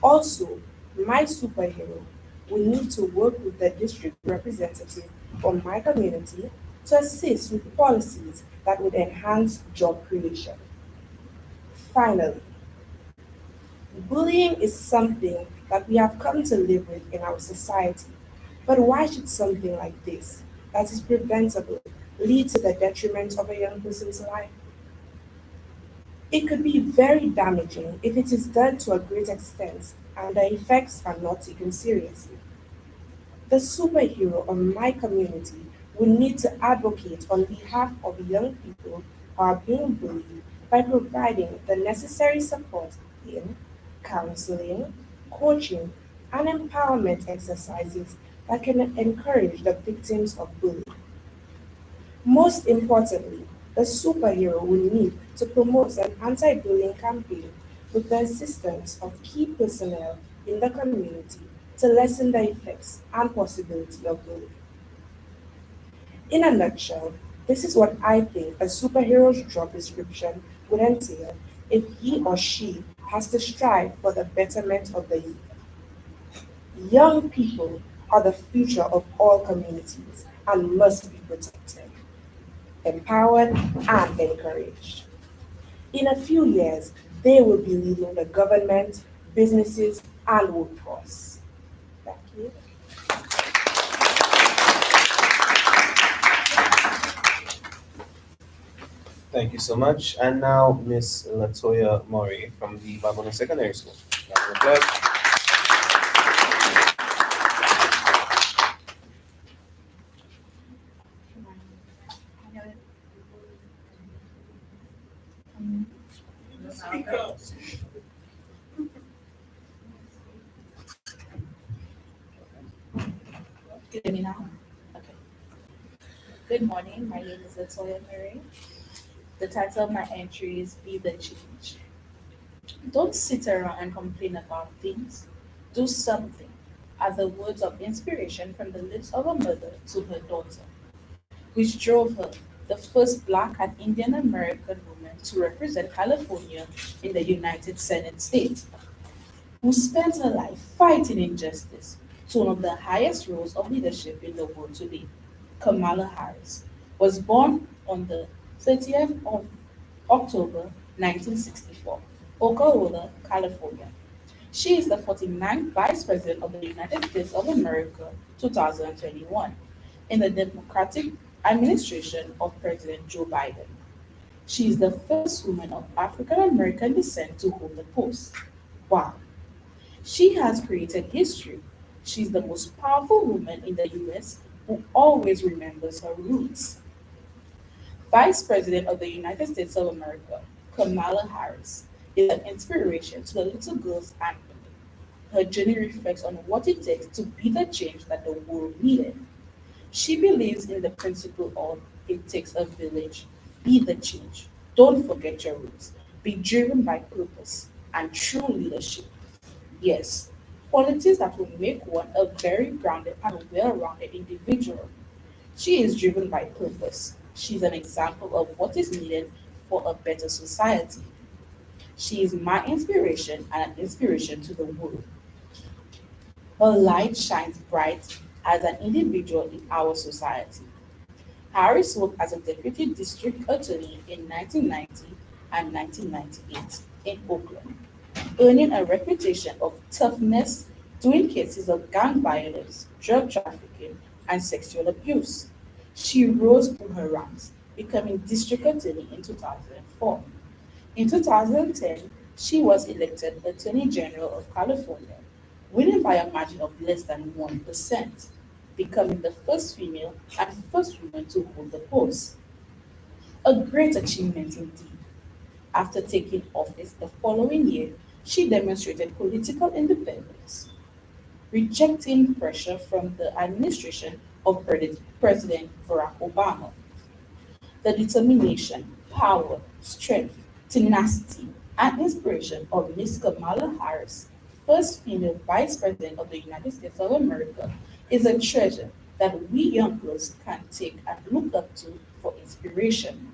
Also, my superhero will need to work with the district representative from my community to assist with policies that would enhance job creation. Finally, bullying is something that we have come to live with in our society. But why should something like this, that is preventable, lead to the detriment of a young person's life? It could be very damaging if it is done to a great extent and the effects are not taken seriously. The superhero of my community will need to advocate on behalf of young people who are being bullied by providing the necessary support in counseling, coaching, and empowerment exercises that can encourage the victims of bullying. Most importantly, the superhero will need to promote an anti-bullying campaign with the assistance of key personnel in the community to lessen the effects and possibility of bullying. In a nutshell, this is what I think a superhero's job description would entail if he or she has to strive for the betterment of the youth. Young people are the future of all communities and must be protected, empowered, and encouraged. In a few years, they will be leading the government, businesses, and workforce. Thank you. Thank you so much. And now, Miss Latoya Mori from the Babonneau Secondary School. Round of applause. Can you hear me now? Okay. Good morning. My name is Latoya Mary. The title of my entry is Be the Change. Don't sit around and complain about things. Do something. Are the words of inspiration from the lips of a mother to her daughter, which drove her, the first Black and Indian American woman to represent California in the United Senate States, who spent her life fighting injustice to one of the highest roles of leadership in the world today. Kamala Harris was born on the 30th of October 1964, Oklahoma, California. She is the 49th Vice President of the United States of America, 2021, in the Democratic administration of President Joe Biden. She is the first woman of African American descent to hold the post. Wow. She has created history. She's the most powerful woman in the US who always remembers her roots. Vice President of the United States of America, Kamala Harris, is an inspiration to the little girls and women. Her journey reflects on what it takes to be the change that the world needed. She believes in the principle of it takes a village, be the change. Don't forget your roots. Be driven by purpose and true leadership. Yes, qualities that will make one a very grounded and well-rounded individual. She is driven by purpose. She's an example of what is needed for a better society. She is my inspiration and an inspiration to the world. Her light shines bright as an individual in our society. Harris worked as a deputy district attorney in 1990 and 1998 in Oakland. earning a reputation of toughness during cases of gang violence, drug trafficking, and sexual abuse. She rose through her ranks, becoming district attorney in 2004. In 2010, she was elected Attorney General of California, winning by a margin of less than 1%, becoming the first female and first woman to hold the post. A great achievement indeed. After taking office the following year, she demonstrated political independence, rejecting pressure from the administration of President Barack Obama. The determination, power, strength, tenacity, and inspiration of Ms. Kamala Harris, first female Vice President of the United States of America, is a treasure that we young girls can take and look up to for inspiration.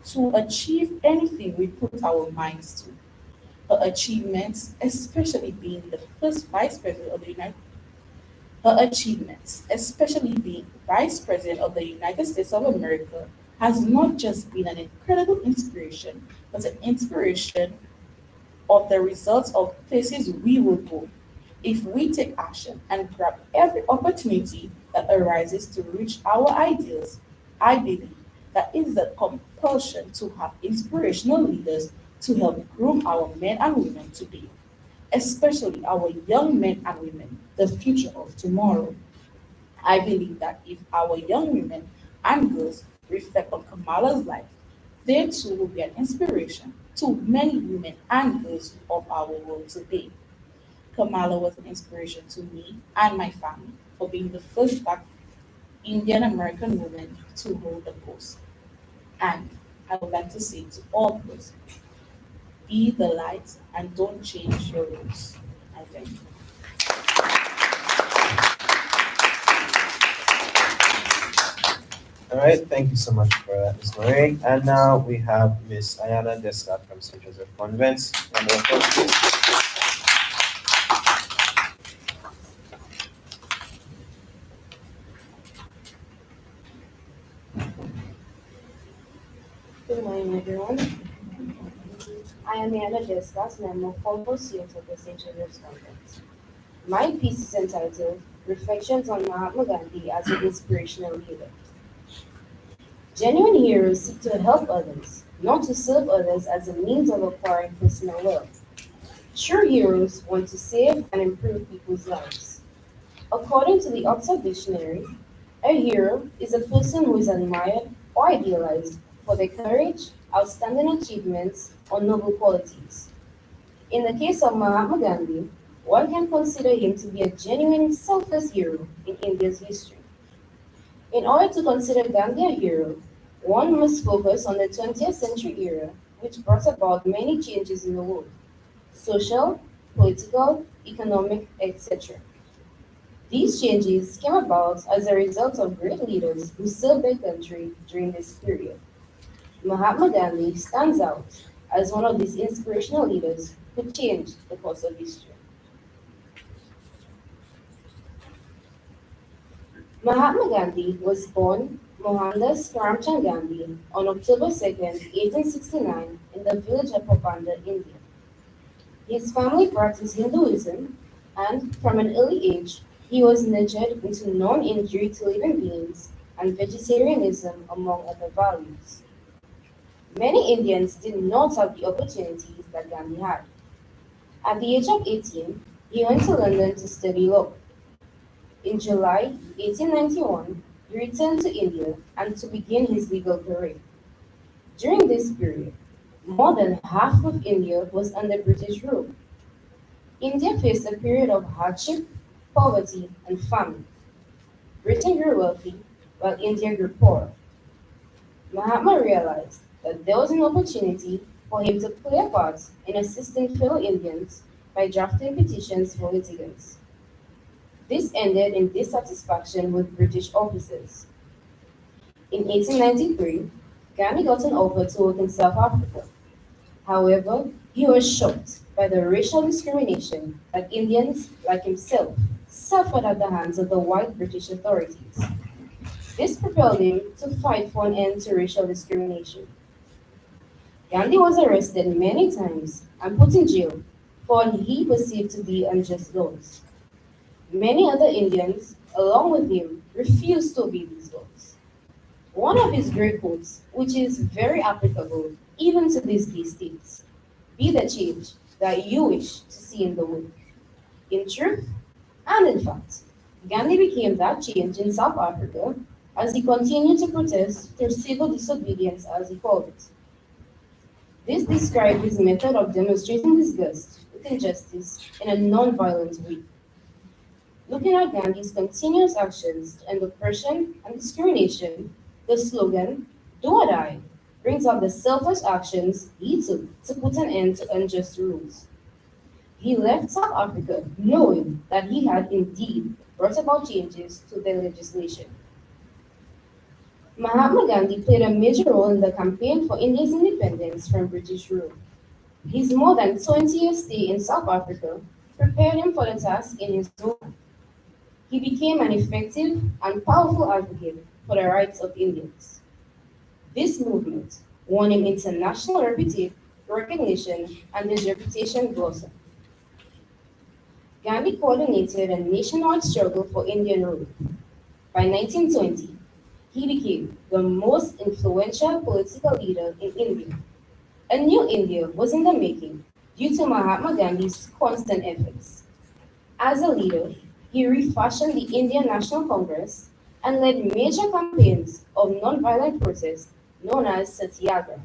To achieve anything we put our minds to. Her achievements, especially being the first Vice President of the United Her achievements, especially being Vice President of the United States of America, has not just been an incredible inspiration, but an inspiration of the results of places we will go if we take action and grab every opportunity that arises to reach our ideals. I believe that it is a compulsion to have inspirational leaders to help groom our men and women today, especially our young men and women, the future of tomorrow. I believe that if our young women and girls reflect on Kamala's life, they too will be an inspiration to many women and girls of our world today. Kamala was an inspiration to me and my family for being the first Black Indian American woman to hold the post. And I would like to say to all girls, be the light and don't change your rules. I thank you. All right, thank you so much for that, Ms. Marie. And now we have Ms. Iyana Descat from St. Joseph Convent. And welcome, please. Good morning, everyone. I am Iyana Descat, and I'm a former student of the St. Joseph's Convent. My piece is entitled Reflections on Mahatma Gandhi as an Inspirational Leader. Genuine heroes seek to help others, not to serve others as a means of acquiring personal wealth. True heroes want to save and improve people's lives. According to the Oxford Dictionary, a hero is a person who is admired or idealized for their courage, outstanding achievements, or noble qualities. In the case of Mahatma Gandhi, one can consider him to be a genuine selfless hero in India's history. In order to consider Gandhi a hero, one must focus on the 20th century era, which brought about many changes in the world social, political, economic, etc. These changes came about as a result of great leaders who served their country during this period. Mahatma Gandhi stands out as one of these inspirational leaders who changed the course of history. Mahatma Gandhi was born Mohandas Karamchand Gandhi on October 2nd, 1869 in the village of Popanda, India. His family practiced Hinduism and from an early age he was nurtured into non-injury to living beings and vegetarianism among other values. Many Indians did not have the opportunities that Gandhi had. At the age of 18, he went to London to study law. In July 1891, he returned to India and to begin his legal career. During this period, more than half of India was under British rule. India faced a period of hardship, poverty, and famine. Britain grew wealthy while India grew poor. Mahatma realized that there was an opportunity for him to play a part in assisting fellow Indians by drafting petitions for litigants. This ended in dissatisfaction with British officers. In 1893, Gandhi got an offer to work in South Africa. However, he was shocked by the racial discrimination that Indians, like himself, suffered at the hands of the white British authorities. This propelled him to fight for an end to racial discrimination. Gandhi was arrested many times and put in jail for what he perceived to be unjust laws. Many other Indians, along with him, refused to obey these laws. One of his great quotes, which is very applicable even to this day, states, "Be the change that you wish to see in the world." In truth, and in fact, Gandhi became that change in South Africa as he continued to protest through civil disobedience, as he called it. This described his method of demonstrating disgust with injustice in a non-violent way. Looking at Gandhi's continuous actions to end oppression and discrimination, the slogan, "Do or Die," brings out the selfless actions he took to put an end to unjust rules. He left South Africa knowing that he had indeed brought about changes to their legislation. Mahatma Gandhi played a major role in the campaign for India's independence from British rule. His more than 20-year stay in South Africa prepared him for the task in his own. He became an effective and powerful advocate for the rights of Indians. This movement won him international recognition and his reputation blossomed. Gandhi coordinated a nationwide struggle for Indian rule. By 1920, he became the most influential political leader in India. A new India was in the making due to Mahatma Gandhi's constant efforts. As a leader, he refashioned the Indian National Congress and led major campaigns of non-violent protest known as Satyagraha.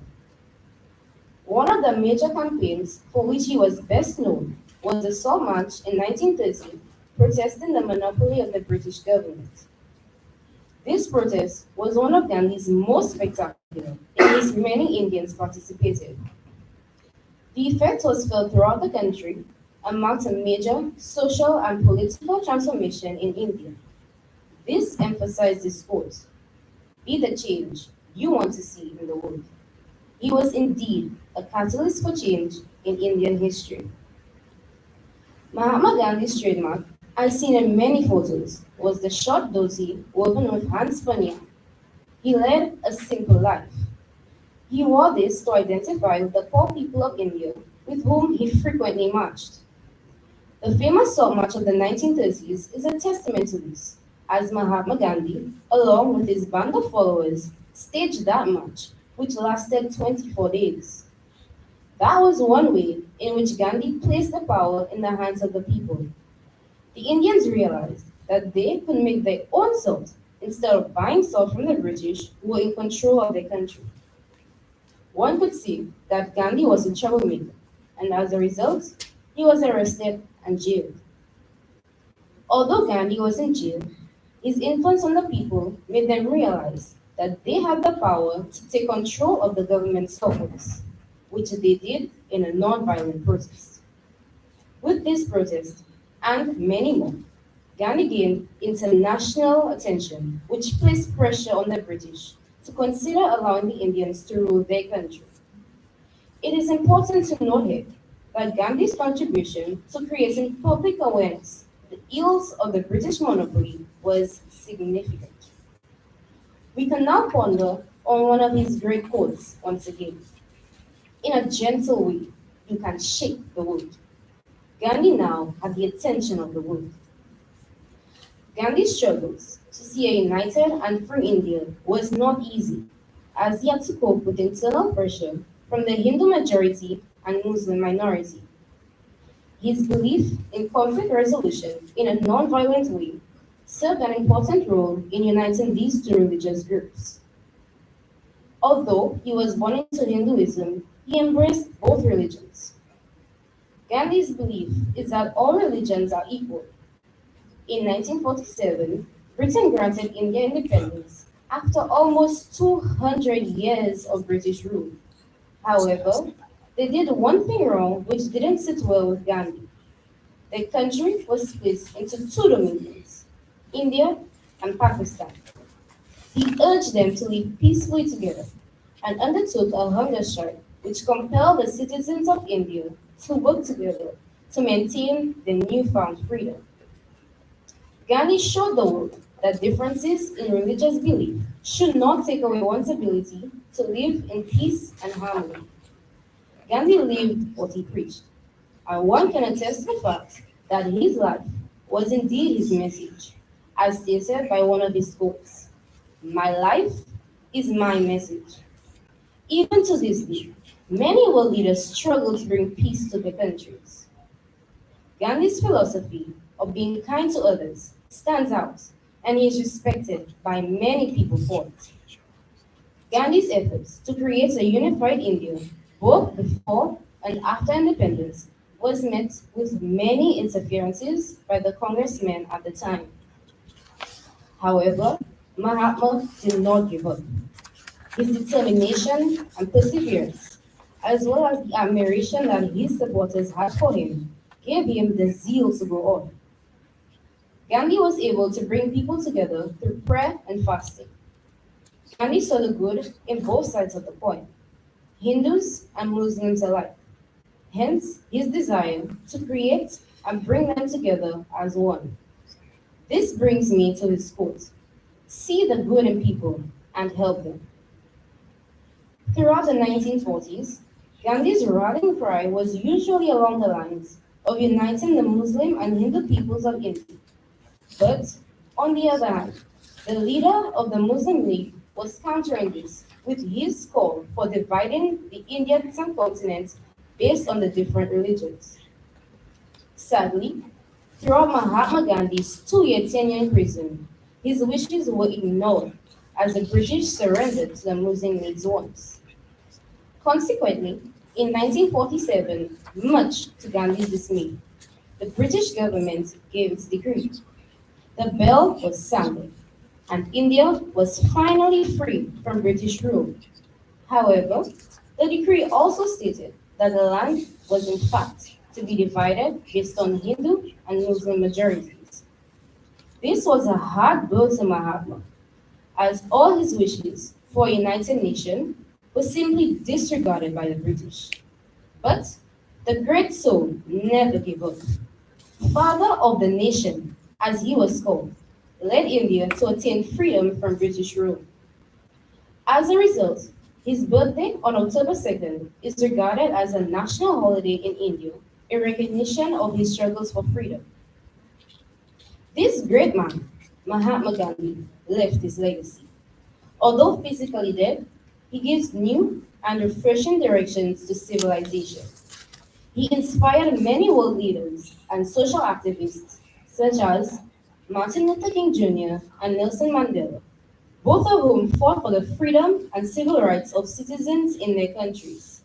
One of the major campaigns for which he was best known was the Salt March in 1930, protesting the monopoly of the British government. This protest was one of Gandhi's most spectacular, in which many Indians participated. The effect was felt throughout the country and marked a major social and political transformation in India. This emphasized his quote, "Be the change you want to see in the world." He was indeed a catalyst for change in Indian history. Mahatma Gandhi's trademark, as seen in many photos, was the short dhoti woven with handspun. He led a simple life. He wore this to identify with the poor people of India with whom he frequently marched. The famous Salt March of the 1930s is a testament to this, as Mahatma Gandhi, along with his band of followers, staged that march, which lasted 24 days. That was one way in which Gandhi placed the power in the hands of the people. The Indians realized that they could make their own salt instead of buying salt from the British, who were in control of their country. One could see that Gandhi was a troublemaker, and as a result, he was arrested and jailed. Although Gandhi was in jail, his influence on the people made them realize that they had the power to take control of the government's stockholders, which they did in a non-violent protest. With this protest, and many more, Gandhi gained international attention, which placed pressure on the British to consider allowing the Indians to rule their country. It is important to note here that Gandhi's contribution to creating public awareness of the ills of the British monopoly was significant. We can now ponder on one of his great quotes once again. "In a gentle way, you can shake the world." Gandhi now had the attention of the world. Gandhi's struggles to see a united and free India was not easy, as he had to cope with internal pressure from the Hindu majority and Muslim minority. His belief in conflict resolution in a non-violent way served an important role in uniting these two religious groups. Although he was born into Hinduism, he embraced both religions. Gandhi's belief is that all religions are equal. In 1947, Britain granted India independence after almost 200 years of British rule. However, they did one thing wrong which didn't sit well with Gandhi. The country was split into two dominions, India and Pakistan. He urged them to live peacefully together and undertook a hunger strike which compelled the citizens of India to work together to maintain the newfound freedom. Gandhi showed the world that differences in religious belief should not take away one's ability to live in peace and harmony. Gandhi lived what he preached. and one can attest to the fact that his life was indeed his message, as stated by one of his quotes, "My life is my message." Even to this day, many world leaders struggle to bring peace to their countries. Gandhi's philosophy of being kind to others stands out and is respected by many people for it. Gandhi's efforts to create a unified India, both before and after independence, was met with many interferences by the congressmen at the time. However, Mahatma did not give up. His determination and perseverance, as well as the admiration that his supporters had for him, gave him the zeal to go on. Gandhi was able to bring people together through prayer and fasting. Gandhi saw the good in both sides of the coin, Hindus and Muslims alike. Hence, his desire to create and bring them together as one. This brings me to his quote, "See the good in people and help them." Throughout the 1940s, Gandhi's rallying cry was usually along the lines of uniting the Muslim and Hindu peoples of India. But, on the other hand, the leader of the Muslim League was countering this with his call for dividing the Indian subcontinent based on the different religions. Sadly, throughout Mahatma Gandhi's 2-year tenure in prison, his wishes were ignored as the British surrendered to the Muslim League's wants. Consequently, in 1947, much to Gandhi's dismay, the British government gave its decree. The bell was sounded, and India was finally free from British rule. However, the decree also stated that the land was in fact to be divided based on Hindu and Muslim majorities. This was a hard blow to Mahatma, as all his wishes for a united nation were simply disregarded by the British. But the great soul never gave up. Father of the nation, as he was called, led India to attain freedom from British rule. As a result, his birthday on October 2nd is regarded as a national holiday in India in recognition of his struggles for freedom. This great man, Mahatma Gandhi, left his legacy. Although physically dead, he gives new and refreshing directions to civilization. He inspired many world leaders and social activists such as Martin Luther King Jr. and Nelson Mandela, both of whom fought for the freedom and civil rights of citizens in their countries.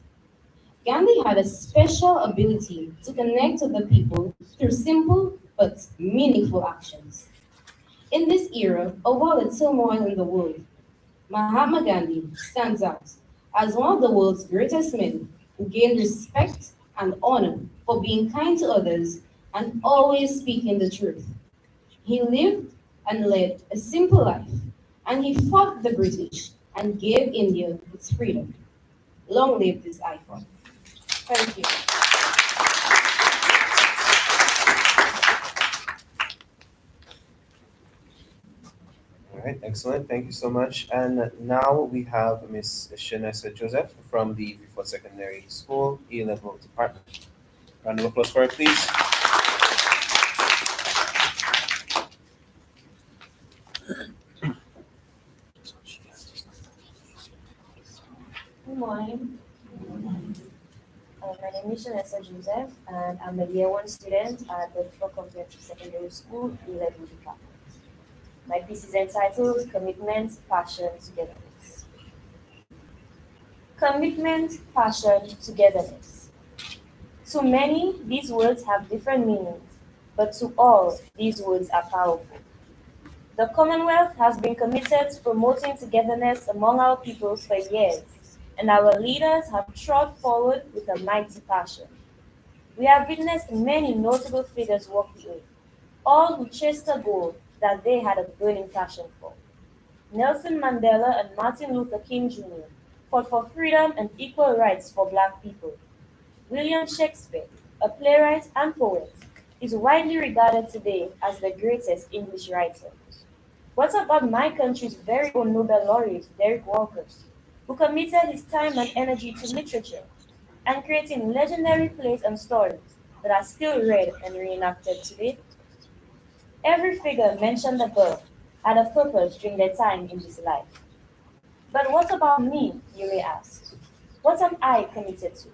Gandhi had a special ability to connect with the people through simple but meaningful actions. In this era of all the turmoil in the world, Mahatma Gandhi stands out as one of the world's greatest men who gained respect and honor for being kind to others and always speaking the truth. He lived and led a simple life, and he fought the British and gave India its freedom. Long live this icon. Thank you. All right, excellent. Thank you so much. And now we have Miss Shernessa Joseph from the Vieux Secondary School A-Level Department. Round of applause for her, please. Good morning. My name is Shernessa Joseph, and I'm a year 1 student at the Vieux Secondary School A-Level Department. My piece is entitled Commitment, Passion, Togetherness. Commitment, passion, togetherness. To many, these words have different meanings, but to all, these words are powerful. The Commonwealth has been committed to promoting togetherness among our peoples for years, and our leaders have trod forward with a mighty passion. We have witnessed many notable figures walk the earth, all who chased a goal that they had a burning passion for. Nelson Mandela and Martin Luther King Jr. fought for freedom and equal rights for Black people. William Shakespeare, a playwright and poet, is widely regarded today as the greatest English writer. What about my country's very own Nobel laureate, Derek Walker, who committed his time and energy to literature and creating legendary plays and stories that are still read and reenacted today? Every figure mentioned above had a purpose during their time in this life. But what about me, you may ask? What am I committed to?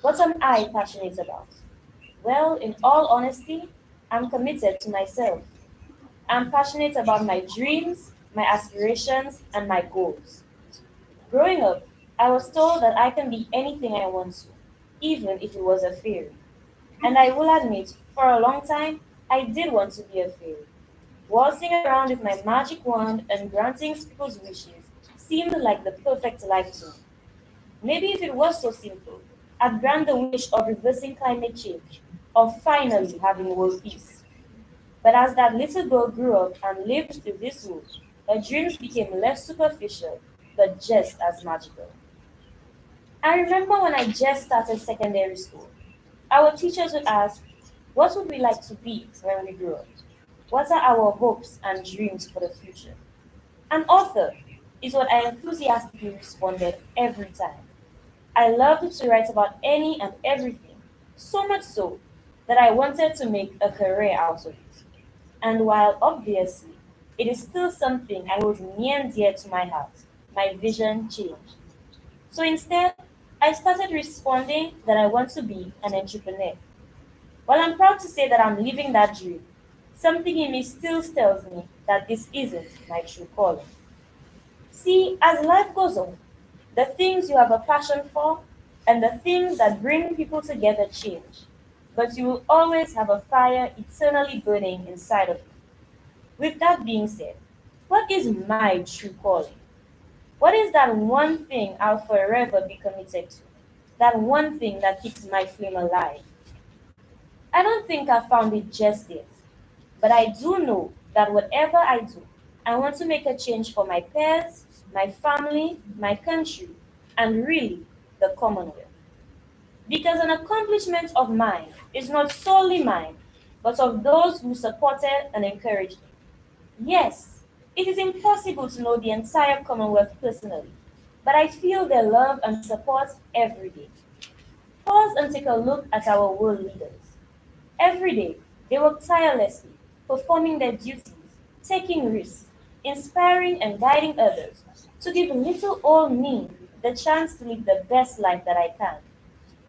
What am I passionate about? Well, in all honesty, I'm committed to myself. I'm passionate about my dreams, my aspirations, and my goals. Growing up, I was told that I can be anything I want to, even if it was a fairy. And I will admit, for a long time, I did want to be a fairy. Waltzing around with my magic wand and granting people's wishes seemed like the perfect life to me. Maybe if it was so simple, I'd grant the wish of reversing climate change, of finally having world peace. But as that little girl grew up and lived through this world, her dreams became less superficial, but just as magical. I remember when I just started secondary school, our teachers would ask, what would we like to be when we grow up? What are our hopes and dreams for the future? An author is what I enthusiastically responded every time. I loved to write about any and everything, so much so that I wanted to make a career out of it. And while obviously it is still something I hold near and dear to my heart, my vision changed. So instead, I started responding that I want to be an entrepreneur. While I'm proud to say that I'm living that dream, something in me still tells me that this isn't my true calling. See, as life goes on, the things you have a passion for and the things that bring people together change, but you will always have a fire eternally burning inside of you. With that being said, what is my true calling? What is that one thing I'll forever be committed to? That one thing that keeps my flame alive? I don't think I found it just yet, but I do know that whatever I do, I want to make a change for my peers, my family, my country, and really the Commonwealth. Because an accomplishment of mine is not solely mine, but of those who supported and encouraged me. Yes, it is impossible to know the entire Commonwealth personally, but I feel their love and support every day. Pause and take a look at our world leaders. Every day, they work tirelessly, performing their duties, taking risks, inspiring and guiding others to give little old me the chance to live the best life that I can.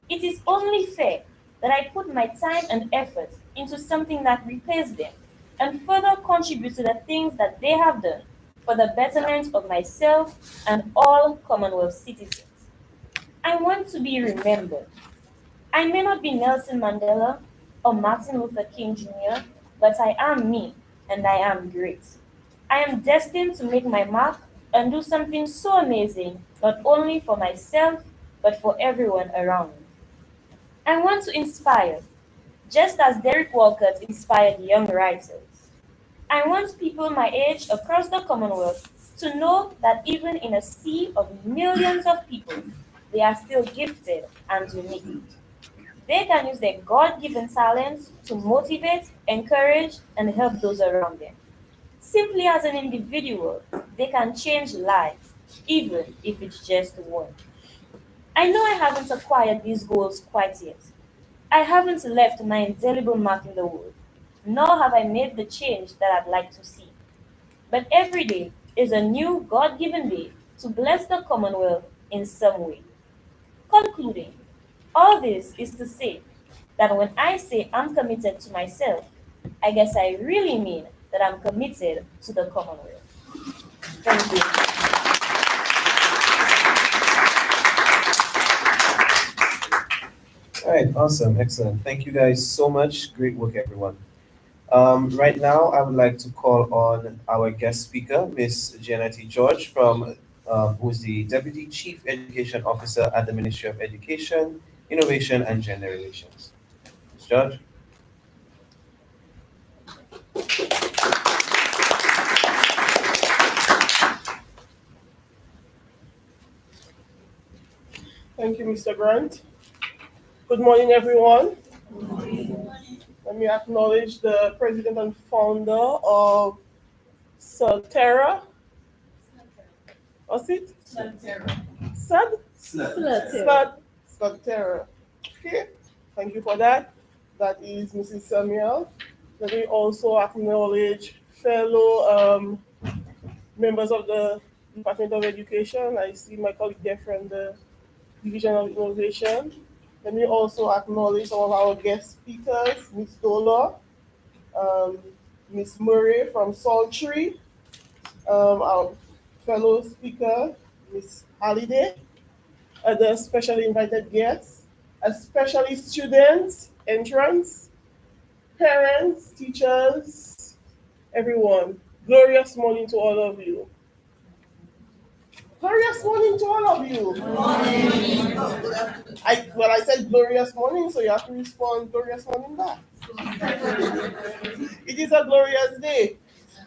It is only fair that I put my time and effort into something that repays them and further contribute to the things that they have done for the betterment of myself and all Commonwealth citizens. I want to be remembered. I may not be Nelson Mandela or Martin Luther King Jr., but I am me and I am great. I am destined to make my mark and do something so amazing, not only for myself, but for everyone around me. I want to inspire, just as Derek Walcott inspired young writers. I want people my age across the Commonwealth to know that even in a sea of millions of people, they are still gifted and unique. They can use their God-given talents to motivate, encourage, and help those around them. Simply as an individual, they can change lives, even if it's just one. I know I haven't acquired these goals quite yet. I haven't left my indelible mark in the world, nor have I made the change that I'd like to see. But every day is a new God-given day to bless the Commonwealth in some way. Concluding, all this is to say that when I say I'm committed to myself, I guess I really mean that I'm committed to the Commonwealth. Thank you. All right, awesome, excellent. Thank you guys so much. Great work, everyone. Right now, I would like to call on our guest speaker, Miss Janet George, who is the Deputy Chief Education Officer at the Ministry of Education, Innovation, and Gender Relations. Ms. George. Thank you, Mr. Grant. Good morning, everyone. Let me acknowledge the president and founder of SLUDTERA. What's it? SLUDTERA. SLUDTERA. Okay, thank you for that. that is Mrs. Samuel. Let me also acknowledge fellow members of the Department of Education. I see my colleague there from the Division of Innovation. Let me also acknowledge some of our guest speakers, Ms. Dola, um, Ms. Murray from Sultry, our fellow speaker, Ms. Halliday, other specially invited guests, especially students, entrants, parents, teachers, everyone. Glorious morning to all of you. Glorious morning to all of you. I said glorious morning, so you have to respond glorious morning back. It is a glorious day.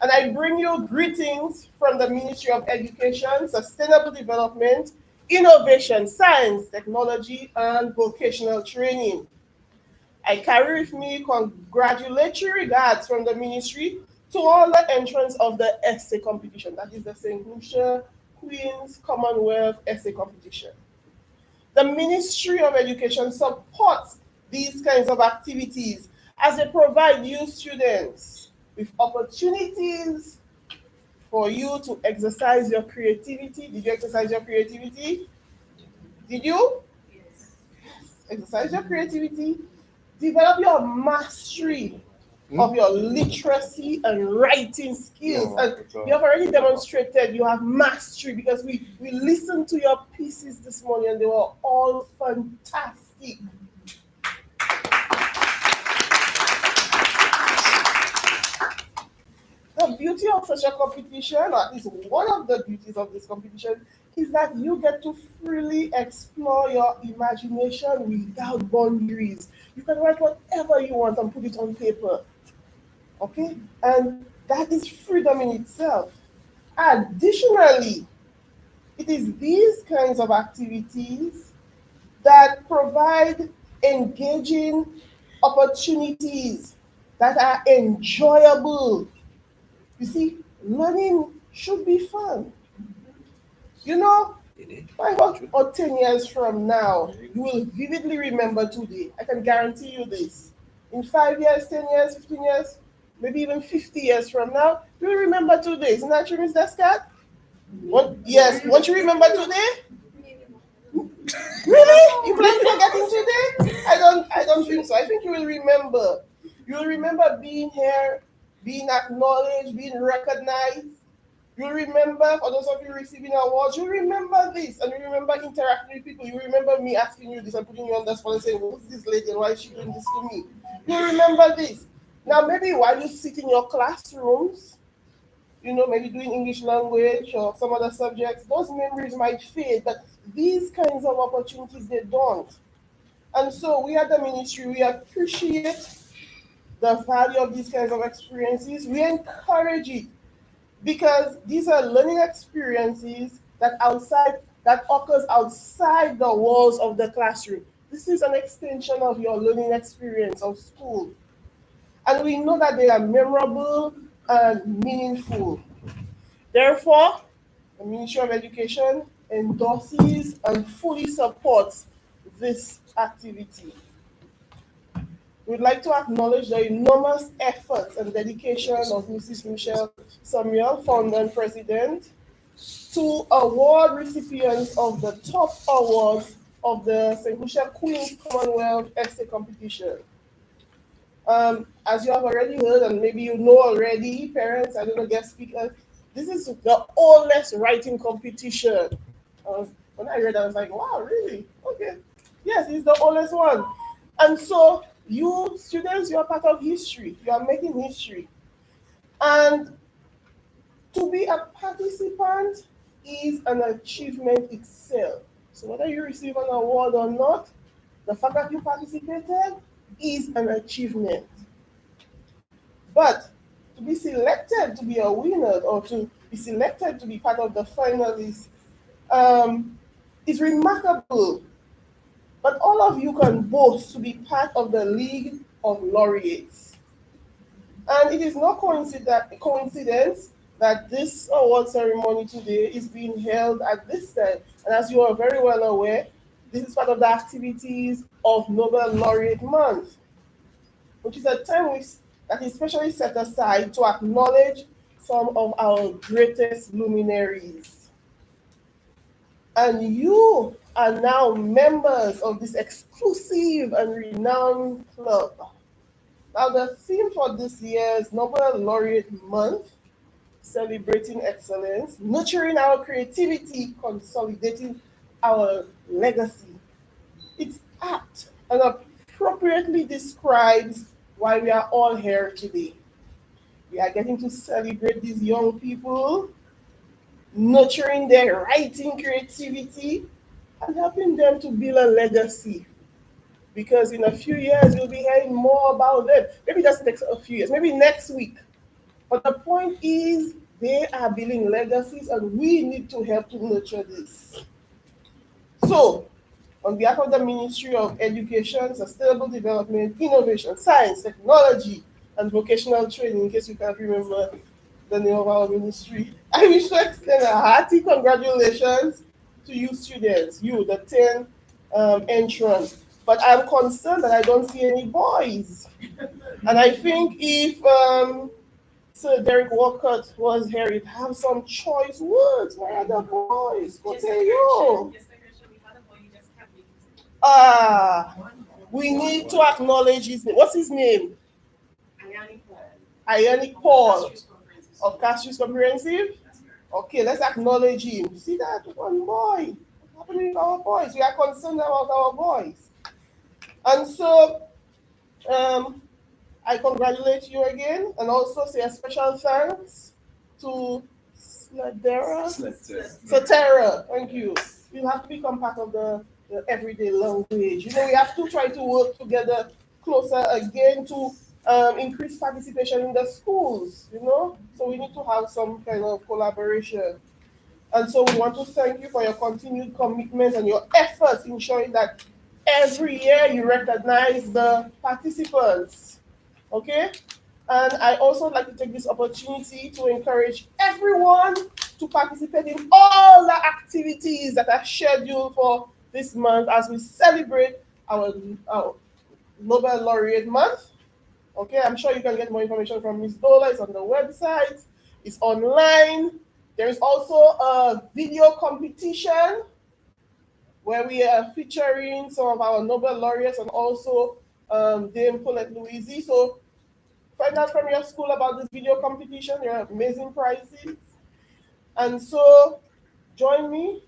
And I bring you greetings from the Ministry of Education, Sustainable Development, Innovation, Science, Technology, and Vocational Training. I carry with me congratulatory regards from the ministry to all the entrants of the essay competition. That is the St. Lucia Queen's Commonwealth Essay Competition. The Ministry of Education supports these kinds of activities as they provide you students with opportunities for you to exercise your creativity. Did you exercise your creativity? Did you? Yes. Exercise your creativity. Develop your mastery of your literacy and writing skills. And you have already demonstrated you have mastery because we listened to your pieces this morning and they were all fantastic. The beauty of such a competition, or at least one of the beauties of this competition, is that you get to freely explore your imagination without boundaries. You can write whatever you want and put it on paper. Okay? And that is freedom in itself. Additionally, it is these kinds of activities that provide engaging opportunities that are enjoyable. You see, learning should be fun. You know, 5 or 10 years from now, you will vividly remember today. I can guarantee you this. In 5 years, 10 years, 15 years, maybe even 50 years from now, you will remember today. Isn't that true, Mr. Scott? Yes, won't you remember today? Really? You plan on forgetting today? I don't think so. I think you will remember. You will remember being here, being acknowledged, being recognized. You'll remember, for those of you receiving awards, you remember this, and you remember interacting with people. You remember me asking you this and putting you on the spot and saying, who's this lady and why is she doing this to me? You remember this. Now, maybe while you sit in your classrooms, you know, maybe doing English language or some other subjects, those memories might fade, but these kinds of opportunities, they don't. And so we at the ministry, we appreciate the value of these kinds of experiences. We encourage it because these are learning experiences that occurs outside the walls of the classroom. This is an extension of your learning experience of school. And we know that they are memorable and meaningful. Therefore, the Ministry of Education endorses and fully supports this activity. We'd like to acknowledge the enormous efforts and dedication of Mrs. Lucia Samuel, founder and president, to award recipients of the top awards of the St. Lucia Queen's Commonwealth Essay Competition. As you have already heard, and maybe you know already, parents, I don't know, guest speakers, this is the oldest writing competition. When I read that, I was like, wow, really? Okay. Yes, it's the oldest one. And so you students, you are part of history. You are making history. And to be a participant is an achievement itself. So whether you receive an award or not, the fact that you participated is an achievement. But to be selected to be a winner or to be selected to be part of the finalists is remarkable. But all of you can boast to be part of the League of Laureates. And it is no coincidence that this award ceremony today is being held at this time. And as you are very well aware, this is part of the activities of Nobel Laureate Month. which is a time that is specially set aside to acknowledge some of our greatest luminaries. And you are now members of this exclusive and renowned club. Now, the theme for this year's Nobel Laureate Month, celebrating excellence, nurturing our creativity, consolidating our legacy. It's apt and appropriately describes why we are all here today. We are getting to celebrate these young people, nurturing their writing creativity, and helping them to build a legacy. Because in a few years, you'll be hearing more about them. Maybe just next a few years, maybe next week. But the point is, they are building legacies, and we need to help to nurture this. So, on behalf of the Ministry of Education, Sustainable Development, Innovation, Science, Technology, and Vocational Training, in case you can't remember the name of our ministry, I wish to extend a hearty congratulations to you students, you, the 10 entrants. But I'm concerned that I don't see any boys. And I think if Sir Derek Walcott was here, he'd have some choice words. Where are the boys? Go say yo. We need to acknowledge his name. What's his name? Iyana Paul of Castries Comprehensive. Okay, let's acknowledge him. See that one boy. What's happening with our boys? We are concerned about our boys. And so I congratulate you again and also say a special thanks to SLUDTERA. Thank you. You have to become part of the everyday language. You know, we have to try to work together closer again to increase participation in the schools, you know? So we need to have some kind of collaboration. And so we want to thank you for your continued commitment and your efforts in ensuring that every year you recognize the participants, okay? And I also like to take this opportunity to encourage everyone to participate in all the activities that are scheduled for this month as we celebrate our Nobel Laureate Month. Okay, I'm sure you can get more information from Ms. Dola. It's on the website. It's online. There is also a video competition where we are featuring some of our Nobel laureates and also Dame Paulette Louise. So find out from your school about this video competition. There are amazing prizes. And so join me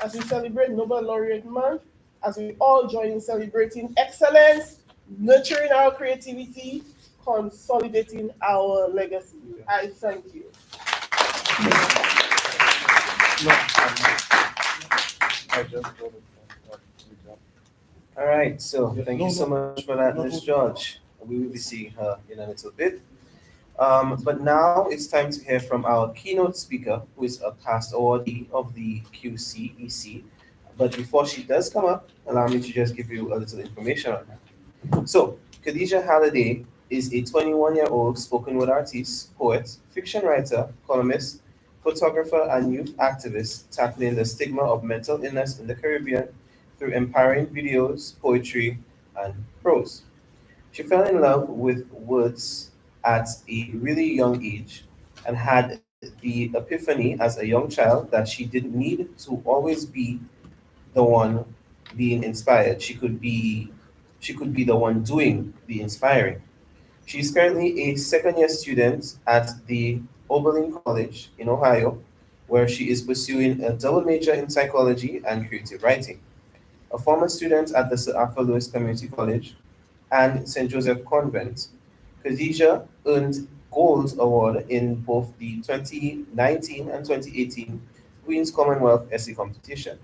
as we celebrate Nobel Laureate Month, as we all join in celebrating excellence, nurturing our creativity, consolidating our legacy. I thank you. All right, so thank you so much for that, Ms. George. We will be seeing her in a little bit. But now it's time to hear from our keynote speaker, who is a past awardee of the QCEC. But before she does come up, allow me to just give you a little information on her. So, Khadija Halliday is a 21-year-old spoken word artist, poet, fiction writer, columnist, photographer, and youth activist tackling the stigma of mental illness in the Caribbean through empowering videos, poetry, and prose. She fell in love with words at a really young age and had the epiphany as a young child that she didn't need to always be the one being inspired. She could be the one doing the inspiring. She is currently a second-year student at the Oberlin College in Ohio, where she is pursuing a double major in psychology and creative writing. A former student at the Sir Arthur Lewis Community College and St. Joseph Convent, Khadija earned Gold Award in both the 2019 and 2018 Queen's Commonwealth Essay Competition.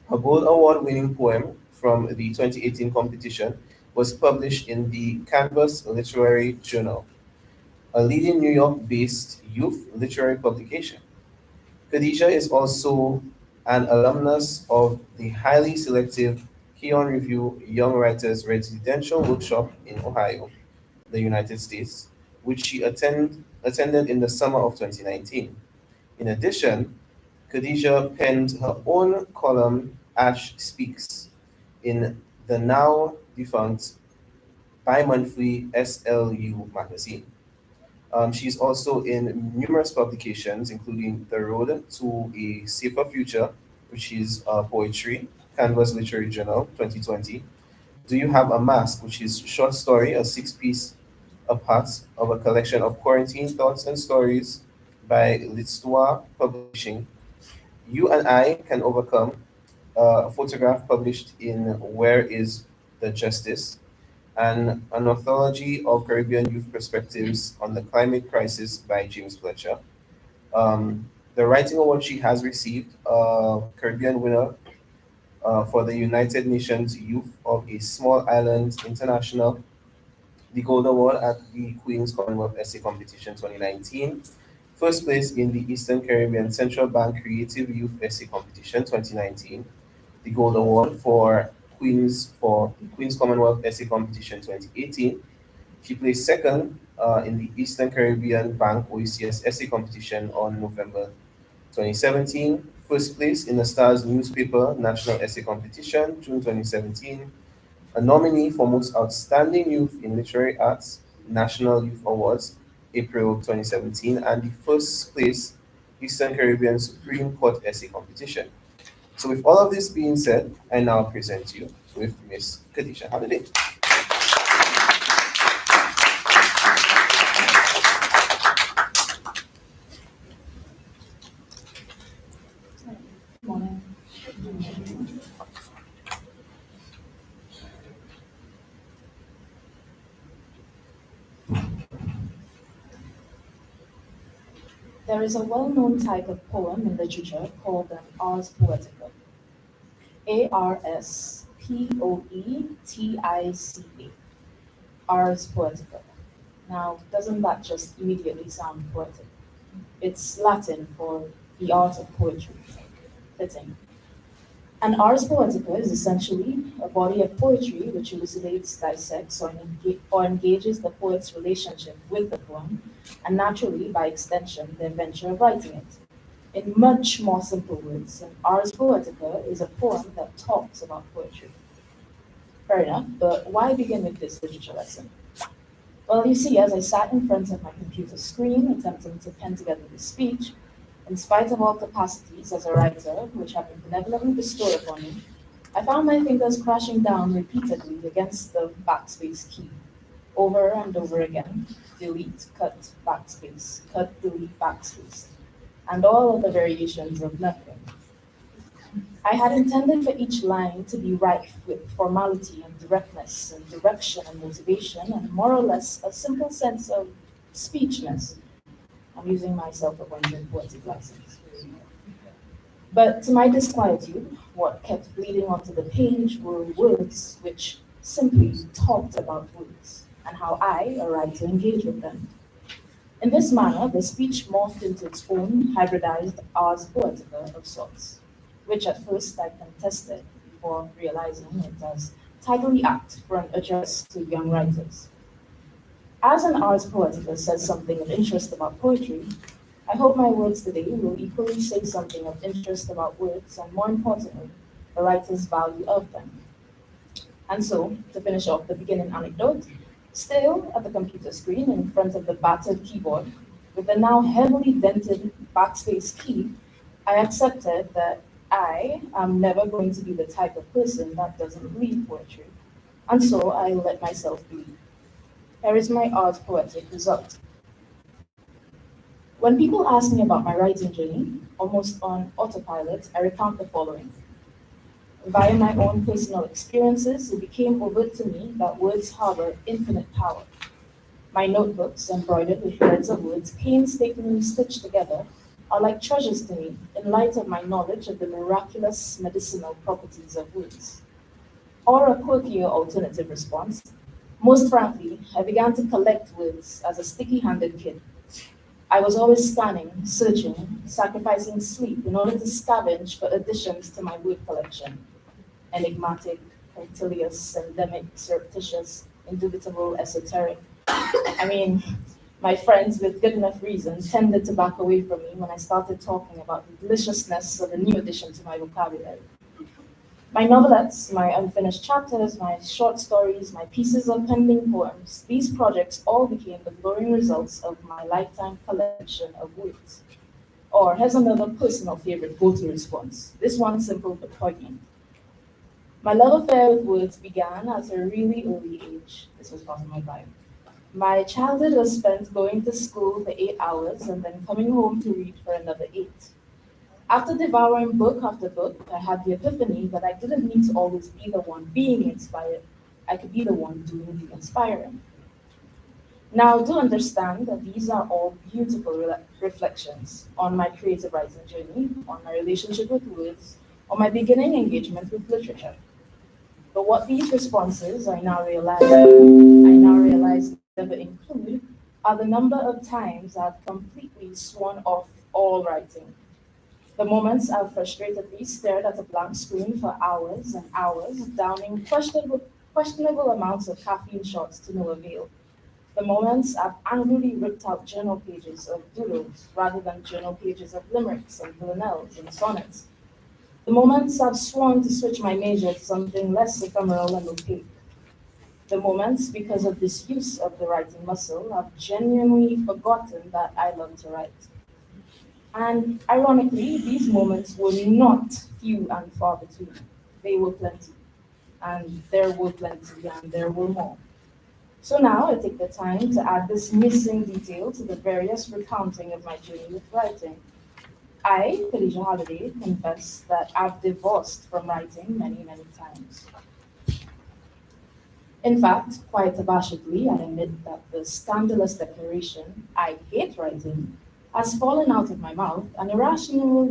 Her Gold Award winning poem from the 2018 competition was published in the Canvas Literary Journal, a leading New York-based youth literary publication. Khadija is also an alumnus of the highly selective Keon Review Young Writers Residential Workshop in Ohio, the United States, which she attended in the summer of 2019. In addition, Khadija penned her own column, Ash Speaks, in the now defunct bi-monthly SLU magazine. She's also in numerous publications, including The Road to a Safer Future, which is poetry, Canvas Literary Journal, 2020. Do You Have a Mask, which is short story, a six-piece, a part of a collection of quarantine thoughts and stories by Latoya Publishing. You and I Can Overcome, a photograph published in Where Is the Justice, and an anthology of Caribbean youth perspectives on the climate crisis by James Fletcher. The writing award she has received, Caribbean winner for the United Nations Youth of a Small Island International, the Gold Award at the Queen's Commonwealth Essay Competition 2019, first place in the Eastern Caribbean Central Bank Creative Youth Essay Competition 2019, the Gold Award for the Queen's Commonwealth Essay Competition 2018. She placed second in the Eastern Caribbean Bank OECS Essay Competition on November 2017, first place in the Stars Newspaper National Essay Competition, June 2017, a nominee for Most Outstanding Youth in Literary Arts, National Youth Awards, April 2017, and the first place Eastern Caribbean Supreme Court Essay Competition. So with all of this being said, I now present you with Miss Khadija Holiday. Morning. There is a well-known type of poem in literature called an ars poetica. ARSPOETICA. Ars poetica. Now, doesn't that just immediately sound poetic? It's Latin for the art of poetry. Fitting. An ars poetica is essentially a body of poetry which elucidates, dissects, or engages the poet's relationship with the poem, and naturally, by extension, the adventure of writing it. In much more simple words, an ars poetica is a poem that talks about poetry. Fair enough, but why begin with this literature lesson? Well, you see, as I sat in front of my computer screen attempting to pen together this speech, in spite of all capacities as a writer, which have been benevolently bestowed upon me, I found my fingers crashing down repeatedly against the backspace key, over and over again, delete, cut, backspace, cut, delete, backspace, and all of the variations of nothing. I had intended for each line to be rife with formality and directness and direction and motivation and more or less a simple sense of speechness. I'm using my self-appointed poetic license. But to my disquietude, what kept bleeding onto the page were words which simply talked about words and how I, a writer, engage with them. In this manner, the speech morphed into its own hybridized ars poetica of sorts, which at first I contested before realizing it as tidily apt for an address to young writers. As an ars poetica says something of interest about poetry, I hope my words today will equally say something of interest about words and, more importantly, the writer's value of them. And so, to finish off the beginning anecdote, still at the computer screen in front of the battered keyboard, with the now heavily dented backspace key, I accepted that I am never going to be the type of person that doesn't read poetry. And so I let myself be. Here is my art poetic result. When people ask me about my writing journey, almost on autopilot, I recount the following. Via my own personal experiences, it became overt to me that words harbor infinite power. My notebooks, embroidered with threads of words painstakingly stitched together, are like treasures to me in light of my knowledge of the miraculous medicinal properties of words. Or a quirkier alternative response, most frankly, I began to collect words as a sticky-handed kid. I was always scanning, searching, sacrificing sleep in order to scavenge for additions to my word collection. Enigmatic, punctilious, endemic, surreptitious, indubitable, esoteric. I mean, my friends with good enough reason tended to back away from me when I started talking about the deliciousness of a new addition to my vocabulary. My novelettes, my unfinished chapters, my short stories, my pieces of pending poems, these projects all became the glowing results of my lifetime collection of words. Or here's another personal favorite go-to response. This one simple but poignant. My love affair with words began at a really early age. This was part of my bio. My childhood was spent going to school for 8 hours and then coming home to read for another 8. After devouring book after book, I had the epiphany that I didn't need to always be the one being inspired. I could be the one doing the inspiring. Now, do understand that these are all beautiful reflections on my creative writing journey, on my relationship with words, on my beginning engagement with literature. But what these responses I now realize never include are the number of times I've completely sworn off all writing. The moments I've frustratedly stared at a blank screen for hours and hours, downing questionable amounts of caffeine shots to no avail. The moments I've angrily ripped out journal pages of doodles rather than journal pages of limericks and villanelles and sonnets. The moments I've sworn to switch my major to something less ephemeral and opaque. The moments, because of disuse of the writing muscle, I've genuinely forgotten that I love to write. And ironically, these moments were not few and far between. They were plenty. And there were plenty, and there were more. So now I take the time to add this missing detail to the various recounting of my journey with writing. I, Khadija Holiday, confess that I've divorced from writing many, many times. In fact, quite abashedly, I admit that the scandalous declaration, I hate writing, has fallen out of my mouth an irrational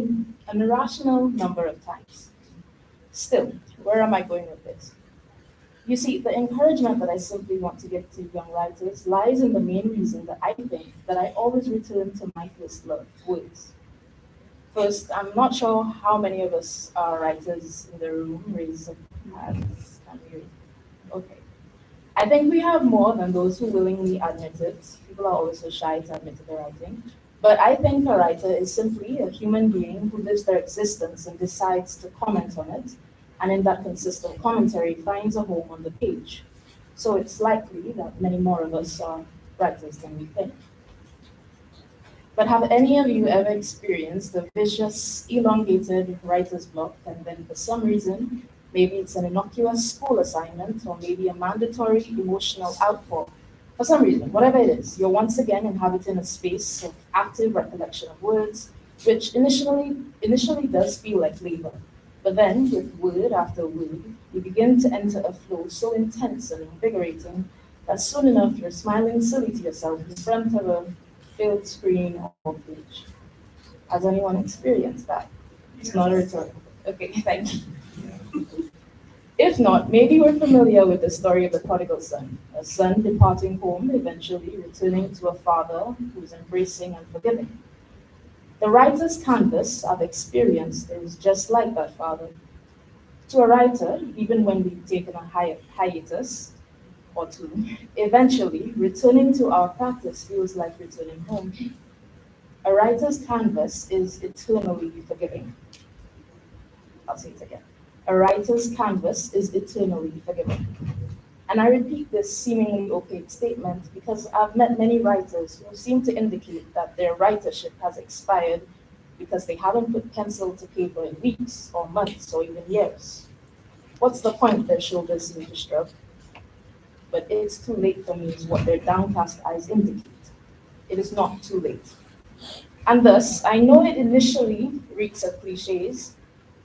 number of times. Still, where am I going with this? You see, the encouragement that I simply want to give to young writers lies in the main reason that I think that I always return to my first love, words. First, I'm not sure how many of us are writers in the room. Raise hands. Can you? Okay. I think we have more than those who willingly admit it. People are always so shy to admit to their writing. But I think a writer is simply a human being who lives their existence and decides to comment on it, and in that consistent commentary finds a home on the page. So it's likely that many more of us are writers than we think. But have any of you ever experienced a vicious, elongated writer's block, and then for some reason, maybe it's an innocuous school assignment, or maybe a mandatory emotional outpour, for some reason, whatever it is, you're once again inhabiting a space of active recollection of words, which initially does feel like labor. But then, with word after word, you begin to enter a flow so intense and invigorating that soon enough you're smiling silly to yourself in front of a filled screen or page. Has anyone experienced that? It's not a rhetorical. Okay, thank you. If not, maybe we're familiar with the story of the prodigal son, a son departing home, eventually returning to a father who's embracing and forgiving. The writer's canvas I've experienced is just like that father. To a writer, even when we've taken a hiatus or two, eventually returning to our practice feels like returning home. A writer's canvas is eternally forgiving. I'll say it again. A writer's canvas is eternally forgiving. And I repeat this seemingly opaque statement because I've met many writers who seem to indicate that their writership has expired because they haven't put pencil to paper in weeks or months or even years. What's the point? Their shoulders seem to shrug. But it's too late for me is what their downcast eyes indicate. It is not too late. And thus, I know it initially reeks of cliches,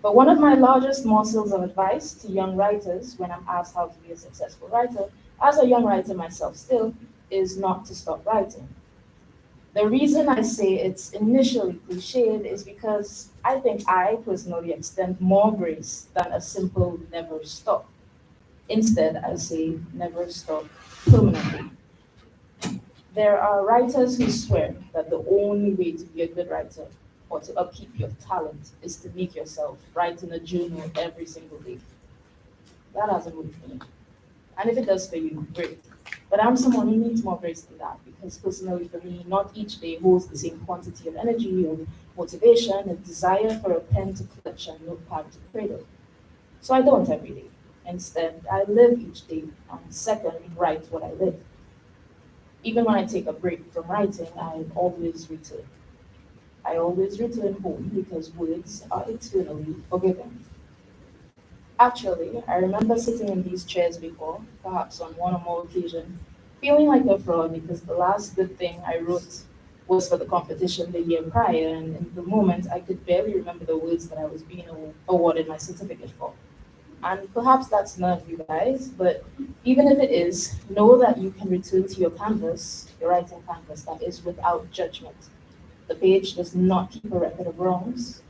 but one of my largest morsels of advice to young writers when I'm asked how to be a successful writer, as a young writer myself still, is not to stop writing. The reason I say it's initially cliched is because I think I personally extend more grace than a simple never stop. Instead, I say never stop permanently. There are writers who swear that the only way to be a good writer or to upkeep your talent is to make yourself write in a journal every single day. That hasn't worked for me. And if it does for you, great. But I'm someone who needs more grace than that because personally for me, not each day holds the same quantity of energy, of motivation, a desire for a pen to clutch and notepad to cradle. So I don't every day. Instead, I live each day and second, write what I live. Even when I take a break from writing, I always return. I always return home because words are eternally forgiven. Actually, I remember sitting in these chairs before, perhaps on one or more occasions, feeling like a fraud because the last good thing I wrote was for the competition the year prior, and in the moment I could barely remember the words that I was being awarded my certificate for. And perhaps that's none of you guys, but even if it is, know that you can return to your canvas, your writing canvas, that is without judgment. The page does not keep a record of wrongs.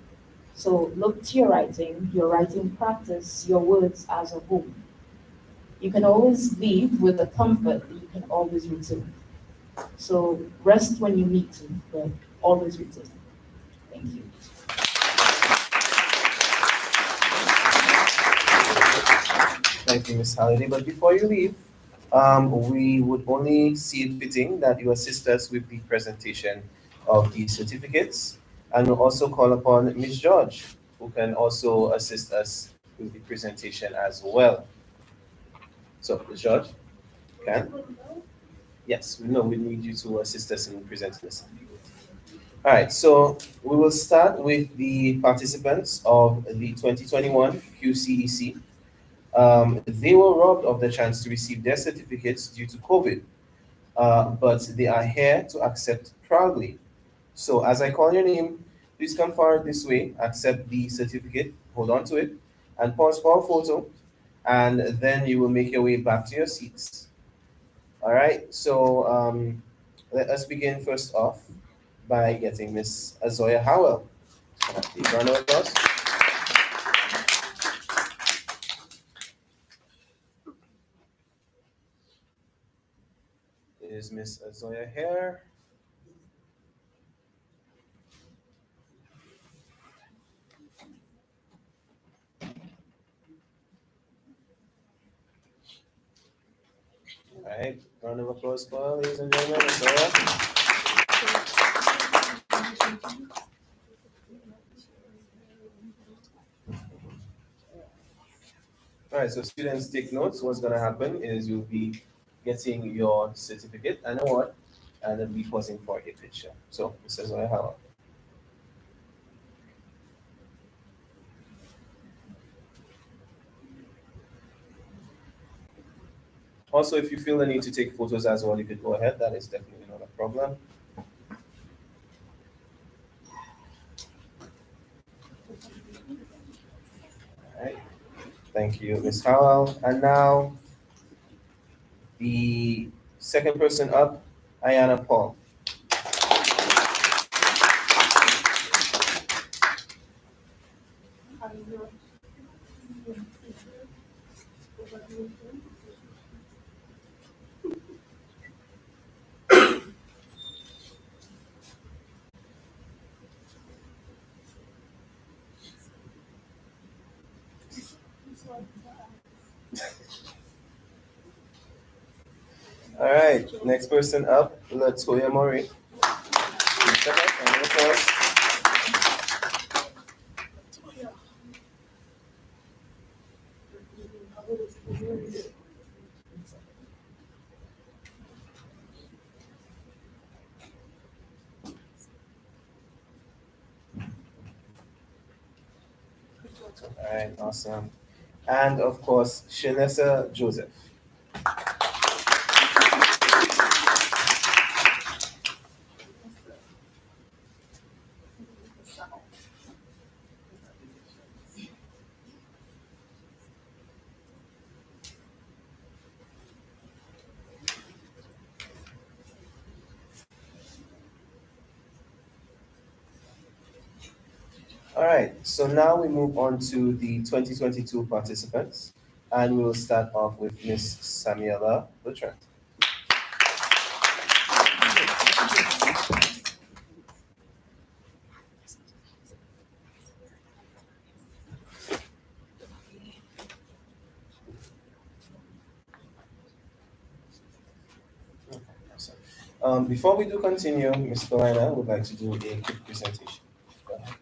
So look to your writing practice, your words as a whole. You can always leave with the comfort that you can always return. So rest when you need to, but always return. Thank you. Thank you, Ms. Halliday. But before you leave, we would only see it fitting that you assist us with the presentation of the certificates, and we'll also call upon Ms. George, who can also assist us with the presentation as well. So, Ms. George, can? Yes, we know we need you to assist us in presenting this. All right, so we will start with the participants of the 2021 QCEC. They were robbed of the chance to receive their certificates due to COVID, but they are here to accept proudly. So as I call your name, please come forward this way, accept the certificate, hold on to it, and pause for a photo, and then you will make your way back to your seats. All right, so let us begin first off by getting Miss Azoja Howell. Please round of applause. Is Miss Azoja here? All right, round of applause for ladies and gentlemen. Azoja. All right, so students take notes. What's going to happen is you'll be getting your certificate and award, and then be pausing for a picture. So, Mr. Azoja Howell. Also, if you feel the need to take photos as well, you could go ahead. That is definitely not a problem. All right. Thank you, Ms. Howell. And now, the second person up, Iyana Paul. All right, next person up, Latoya Murray. All right, awesome. And of course, Shernessa Joseph. All right, so now we move on to the 2022 participants, and we will start off with Miss Samuella Bertrand. Before we do continue, Ms. Iyana would like to do a quick presentation. Go ahead.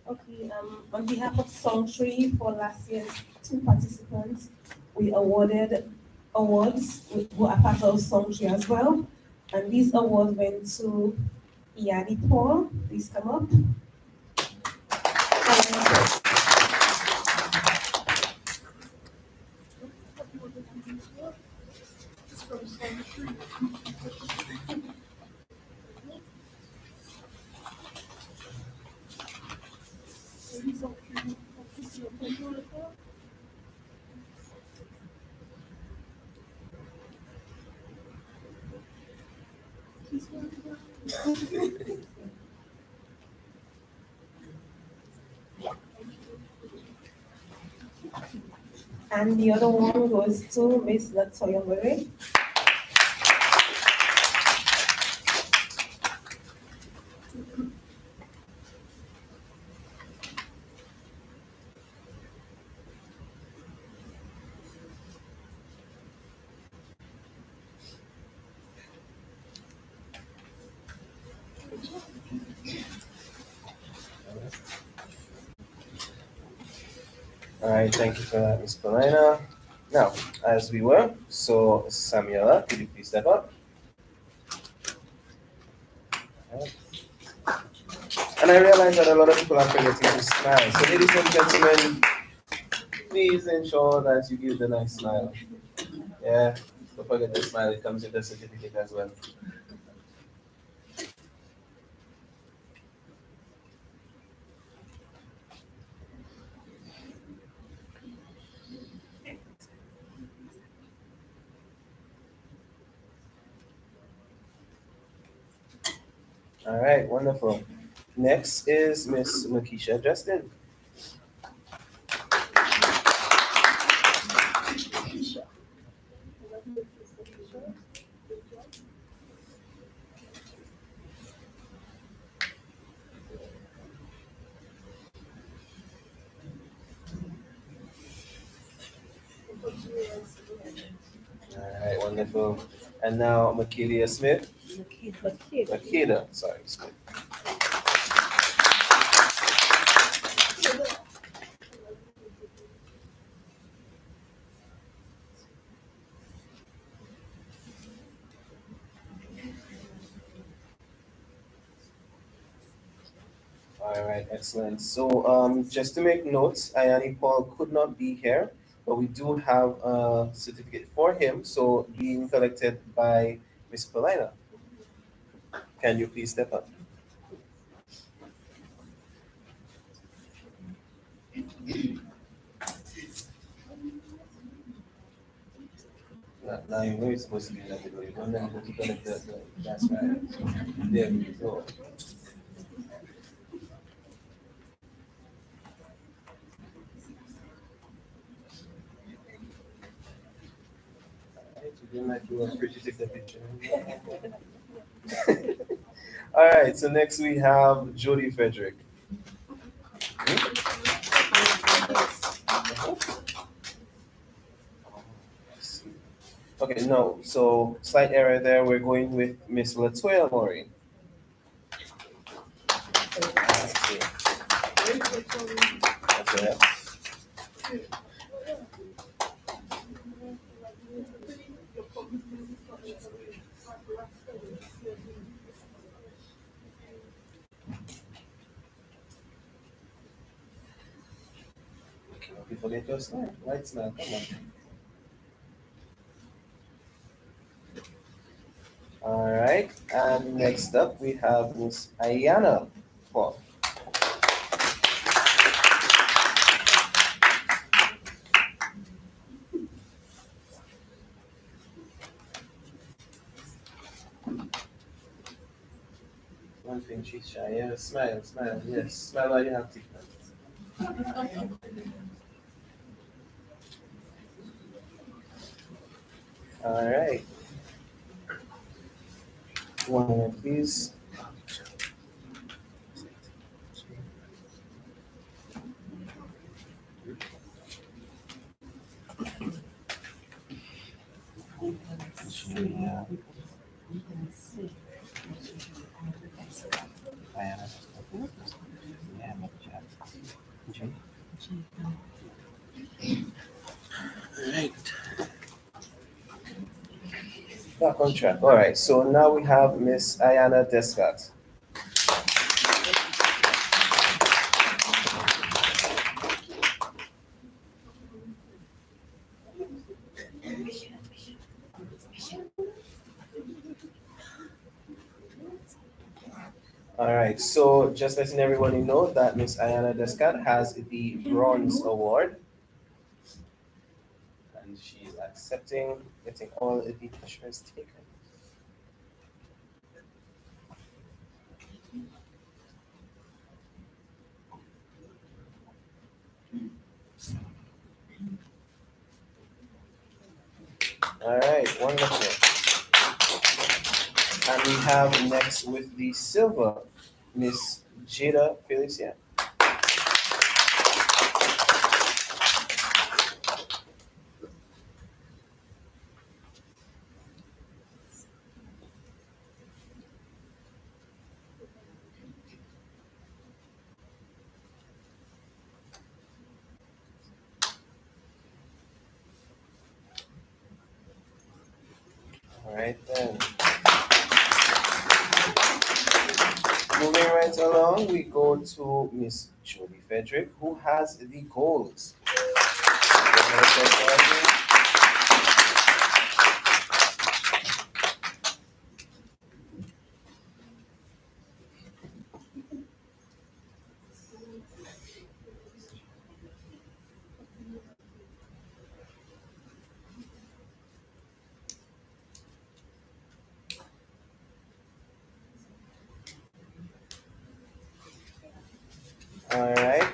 Okay, On behalf of Songtree for last year's 2 participants, we awarded awards who are part of Songtree as well. And these awards went to Iyana Paul, please come up. And the other one goes to Miss Latoya. All right, thank you for that, Ms. Balata. Now, as we were, so Samuella, could you please step up? And I realize that a lot of people are forgetting to smile. So, ladies and gentlemen, please ensure that you give the nice smile. Yeah, don't forget to smile. It comes with the certificate as well. All right, wonderful. Next is Miss Merkisha Justin. All right, wonderful. And now Makaeda Smith. Makaeda, sorry, Smith. All right, excellent. So just to make notes, Iyana Paul could not be here, but we do have a certificate for him. So being collected by Miss Balata. Can you please step up? Now you know you're supposed to be like it, but you don't know how to collect that's right. There we go. You didn't like you were free to take the picture. All right, so next we have Jody Frederick. Okay, no, so slight error there. We're going with Miss Latoya Mori. Okay. You forget your smile. Right smile, come on. All right, and next up we have Miss Iyana Paul. One thing she's shy. Yeah, smile, smile. Yes, smile while you have teeth. All right. One minute, please. Right. Back on track. All right. So now we have Miss Iyana Descat. All right. So just letting everybody know that Miss Iyana Descat has the Bronze Award, and she's accepting, getting all the pictures taken. All right, wonderful. And we have next with the silver, Miss Jada Felicia. All right then. Moving right along, we go to Miss Jodie Frederick, who has the gold. All right.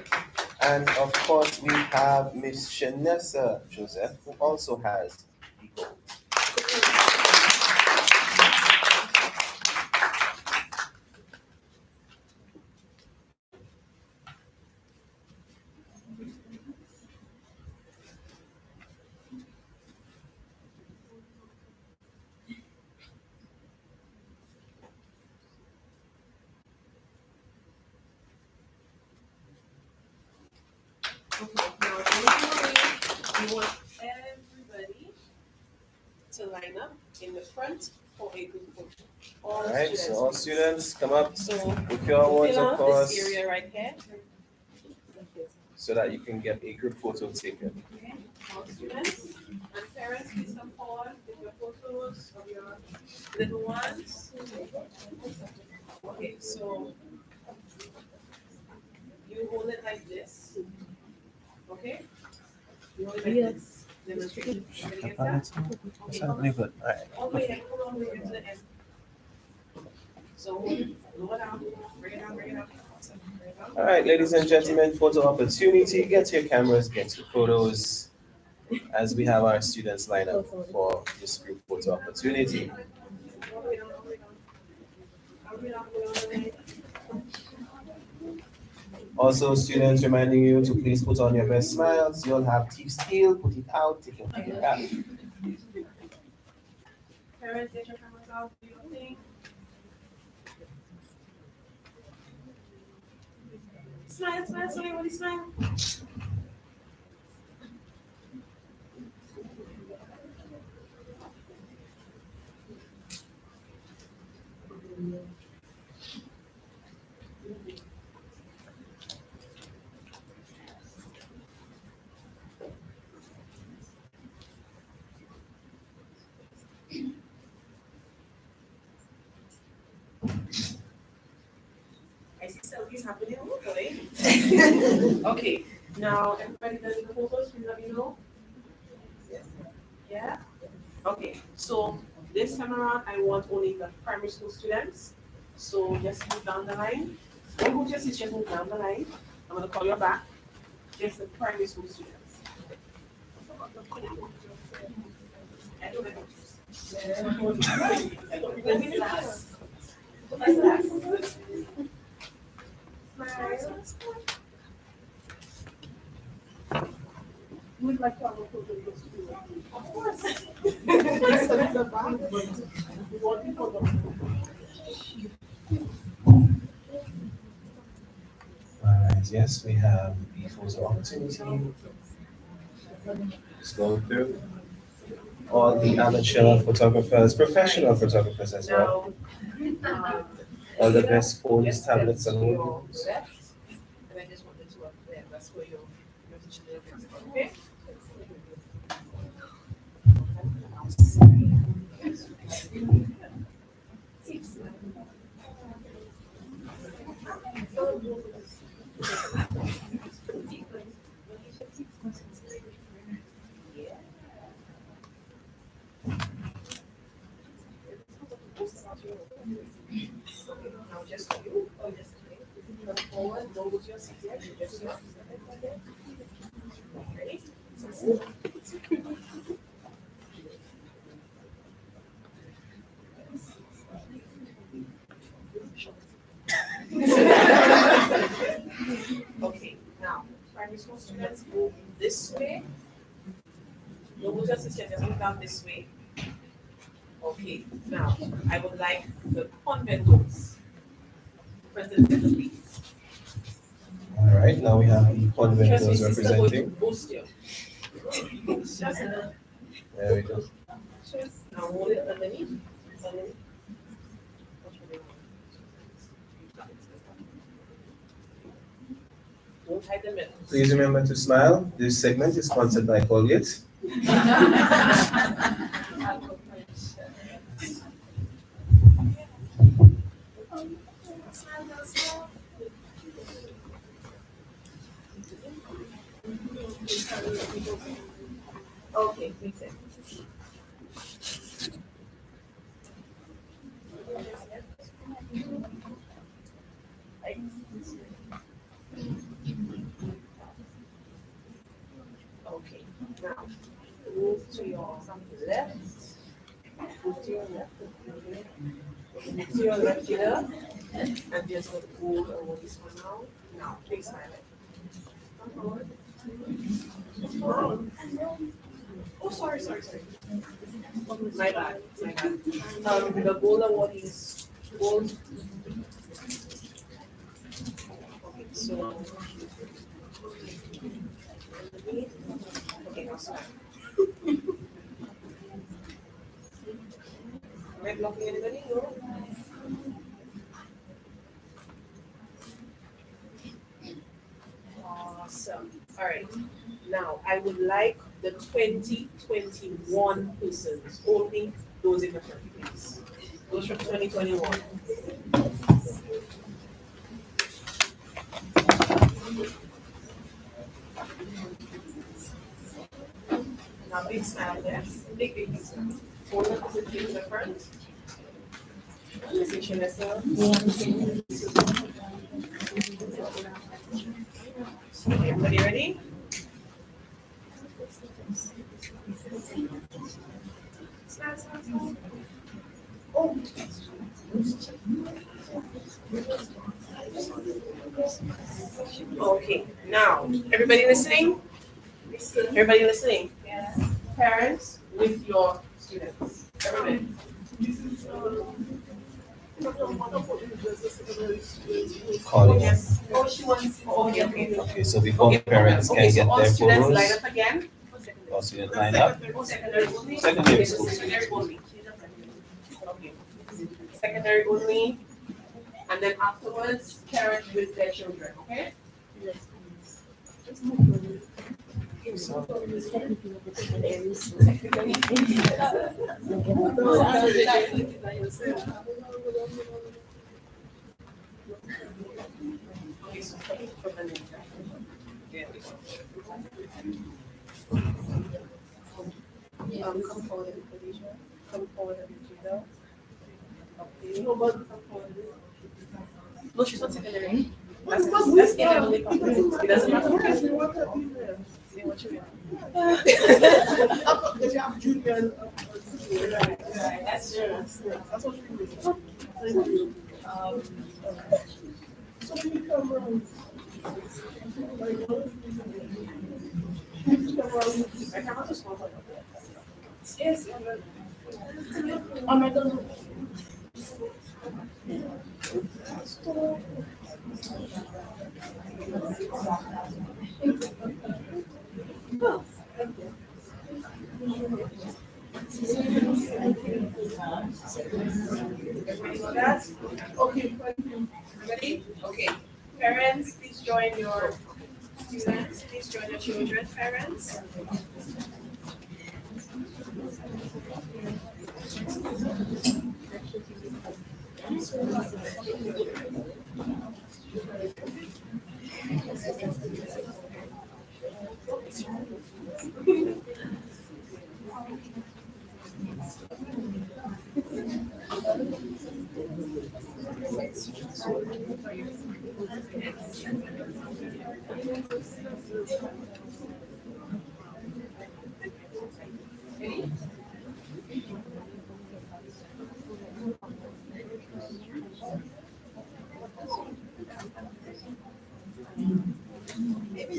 And of course, we have Miss Shernessa Joseph, who also has the gold. We want everybody to line up in the front for a group photo. All right, so all students come up So with your awards, fill of out course, this area right here. so that you can get a group photo taken. Okay, all students and parents, please come forward with your photos of your little ones. Okay, so you hold it like this. Okay? You hold it like this. Demonstration. Everybody gets that? Okay, Sounds really good. All right. all the way here, come all the way to the end. So hold it, lower down, bring it down, bring it down. Bring it down. All right, ladies and gentlemen, photo opportunity. Get your cameras, get your photos, as we have our students line up for this group photo opportunity. All the way down, all the way down. All the way down, all the way down. Also, students, reminding you to please put on your best smiles. You'll have teeth still, put it out, take your picture back. Parents, get your cameras out, do your thing. Smile, smile, smile, everybody smile. I see selfies happening locally. Okay, now everybody does the photos, please let me know. Yeah? Okay, so this time around, I want only the primary school students. So just move down the line. Don't move just move down the line. I'm gonna call you back. Just the primary school students. I don't know. Let me last. Let's last. We'd like to have a photo with you. Of course. Alright, yes, we have the photo opportunity. Just going through all the amateur photographers, professional photographers as well. All the best phones, tablets, and mobiles. And I just wanted to that's where your teaching is. Okay? Now just you, or just come forward, don't lose your seat yet, just you. Ready? Okay, now, primary school students move this way. Don't lose your seat yet, just move down this way. Okay, now, I would like the conventos present in the please. Alright, now we have the conventos representing. Boost you. There we go. Now hold it underneath. Don't hide the middle. Please remember to smile. This segment is sponsored by Colgate. Okay, please. Okay, now move to your left. Move to your left. Move to your left here. And just go hold over this one now. Now, please smile. Come forward. Oh, sorry. My bad. The gold award is gold. Okay, so. Okay, now smile. Am I blocking anybody? No? Awesome. All right. Now, I would like the 2021 persons, only those in the front, please. Those from 2021. Now, big smile there. Big smile. Hold up the feet in the front. Lucia Shernessa. Everybody ready? Smile. Oh. Okay, now, everybody listening? Everybody listening? Yes. Parents with your students. Everybody. Calling. Yes. Oh, she wants. Okay. Okay, so before parents can get all their students photos. line up again. All students line up. Secondary only. Secondary school. Secondary only. Okay. Secondary only. And then afterwards, parents with their children, okay? Yes. Come forward, Felicia. Come forward, Felicia. Okay. No, but come forward. No, she's not secondary. That's the heavenly conference. It doesn't matter. Say what you want. Because you have junior. That's true. That's what you mean. So many cameras. My camera is small. Yes. Oh my God. Everybody know that? Okay, ready? Okay. Parents, please join your students. Please join your children, parents.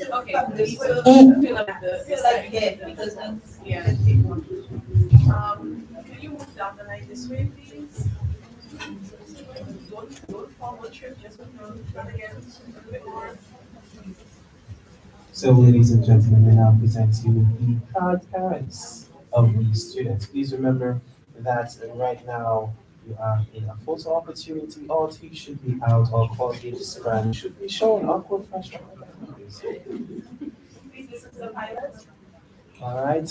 Okay, we will fill up the side. Because yeah. Can you move down the line this way, please? Don't forward trip, just run again a little bit more. So, ladies and gentlemen, we now present to you the proud parents of the students. Please remember that right now you are in a photo opportunity. All teeth should be out, all colleagues brand should be shown. Awkward fashion. Please listen to the pilot. All right,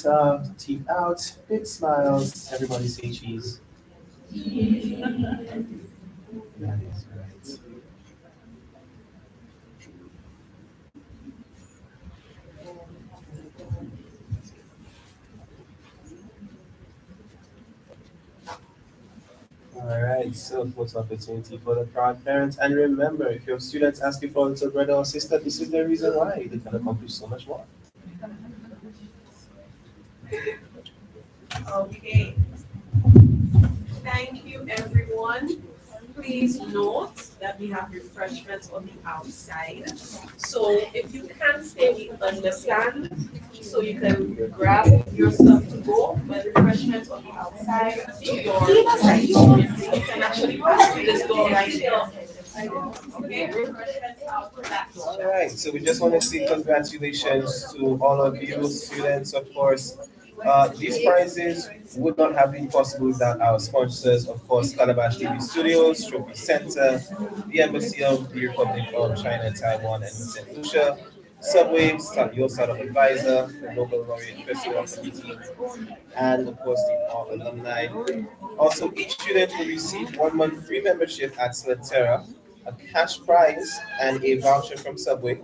teeth out, big smiles. Everybody say cheese. That is right. All right, so photo opportunity for the proud parents. And remember, if your students ask you for a little brother or sister, this is the reason why they can accomplish so much more. Okay. Thank you, everyone. Please note that we have refreshments on the outside. So if you can't stay, we understand. So you can grab your stuff to go, but refreshments on the outside. You can actually pass through this door right there. Okay, refreshments out that door. All right, so we just want to say congratulations to all of you students, of course. These prizes would not have been possible without our sponsors, of course, Calabash TV Studios, Trophy Center, the Embassy of the Republic of China, Taiwan, and St. Lucia, Subway, your startup advisor, the Nobel Laureate Festival Committee, and of course the all alumni. Also, each student will receive 1 month free membership at SLUDTERA, a cash prize, and a voucher from Subway.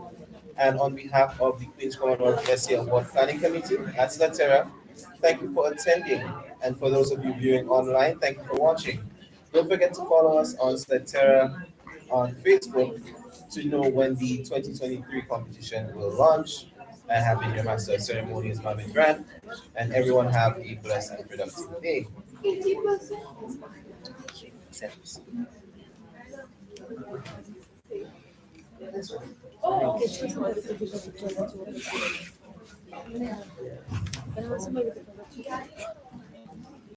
And on behalf of the Queen's Commonwealth SC Award Planning Committee at SLUDTERA, thank you for attending. And for those of you viewing online, thank you for watching. Don't forget to follow us on SLUDTERA on Facebook to know when the 2023 competition will launch. I have been your master of ceremonies, Grande, and everyone have a blessed and productive day. Oh.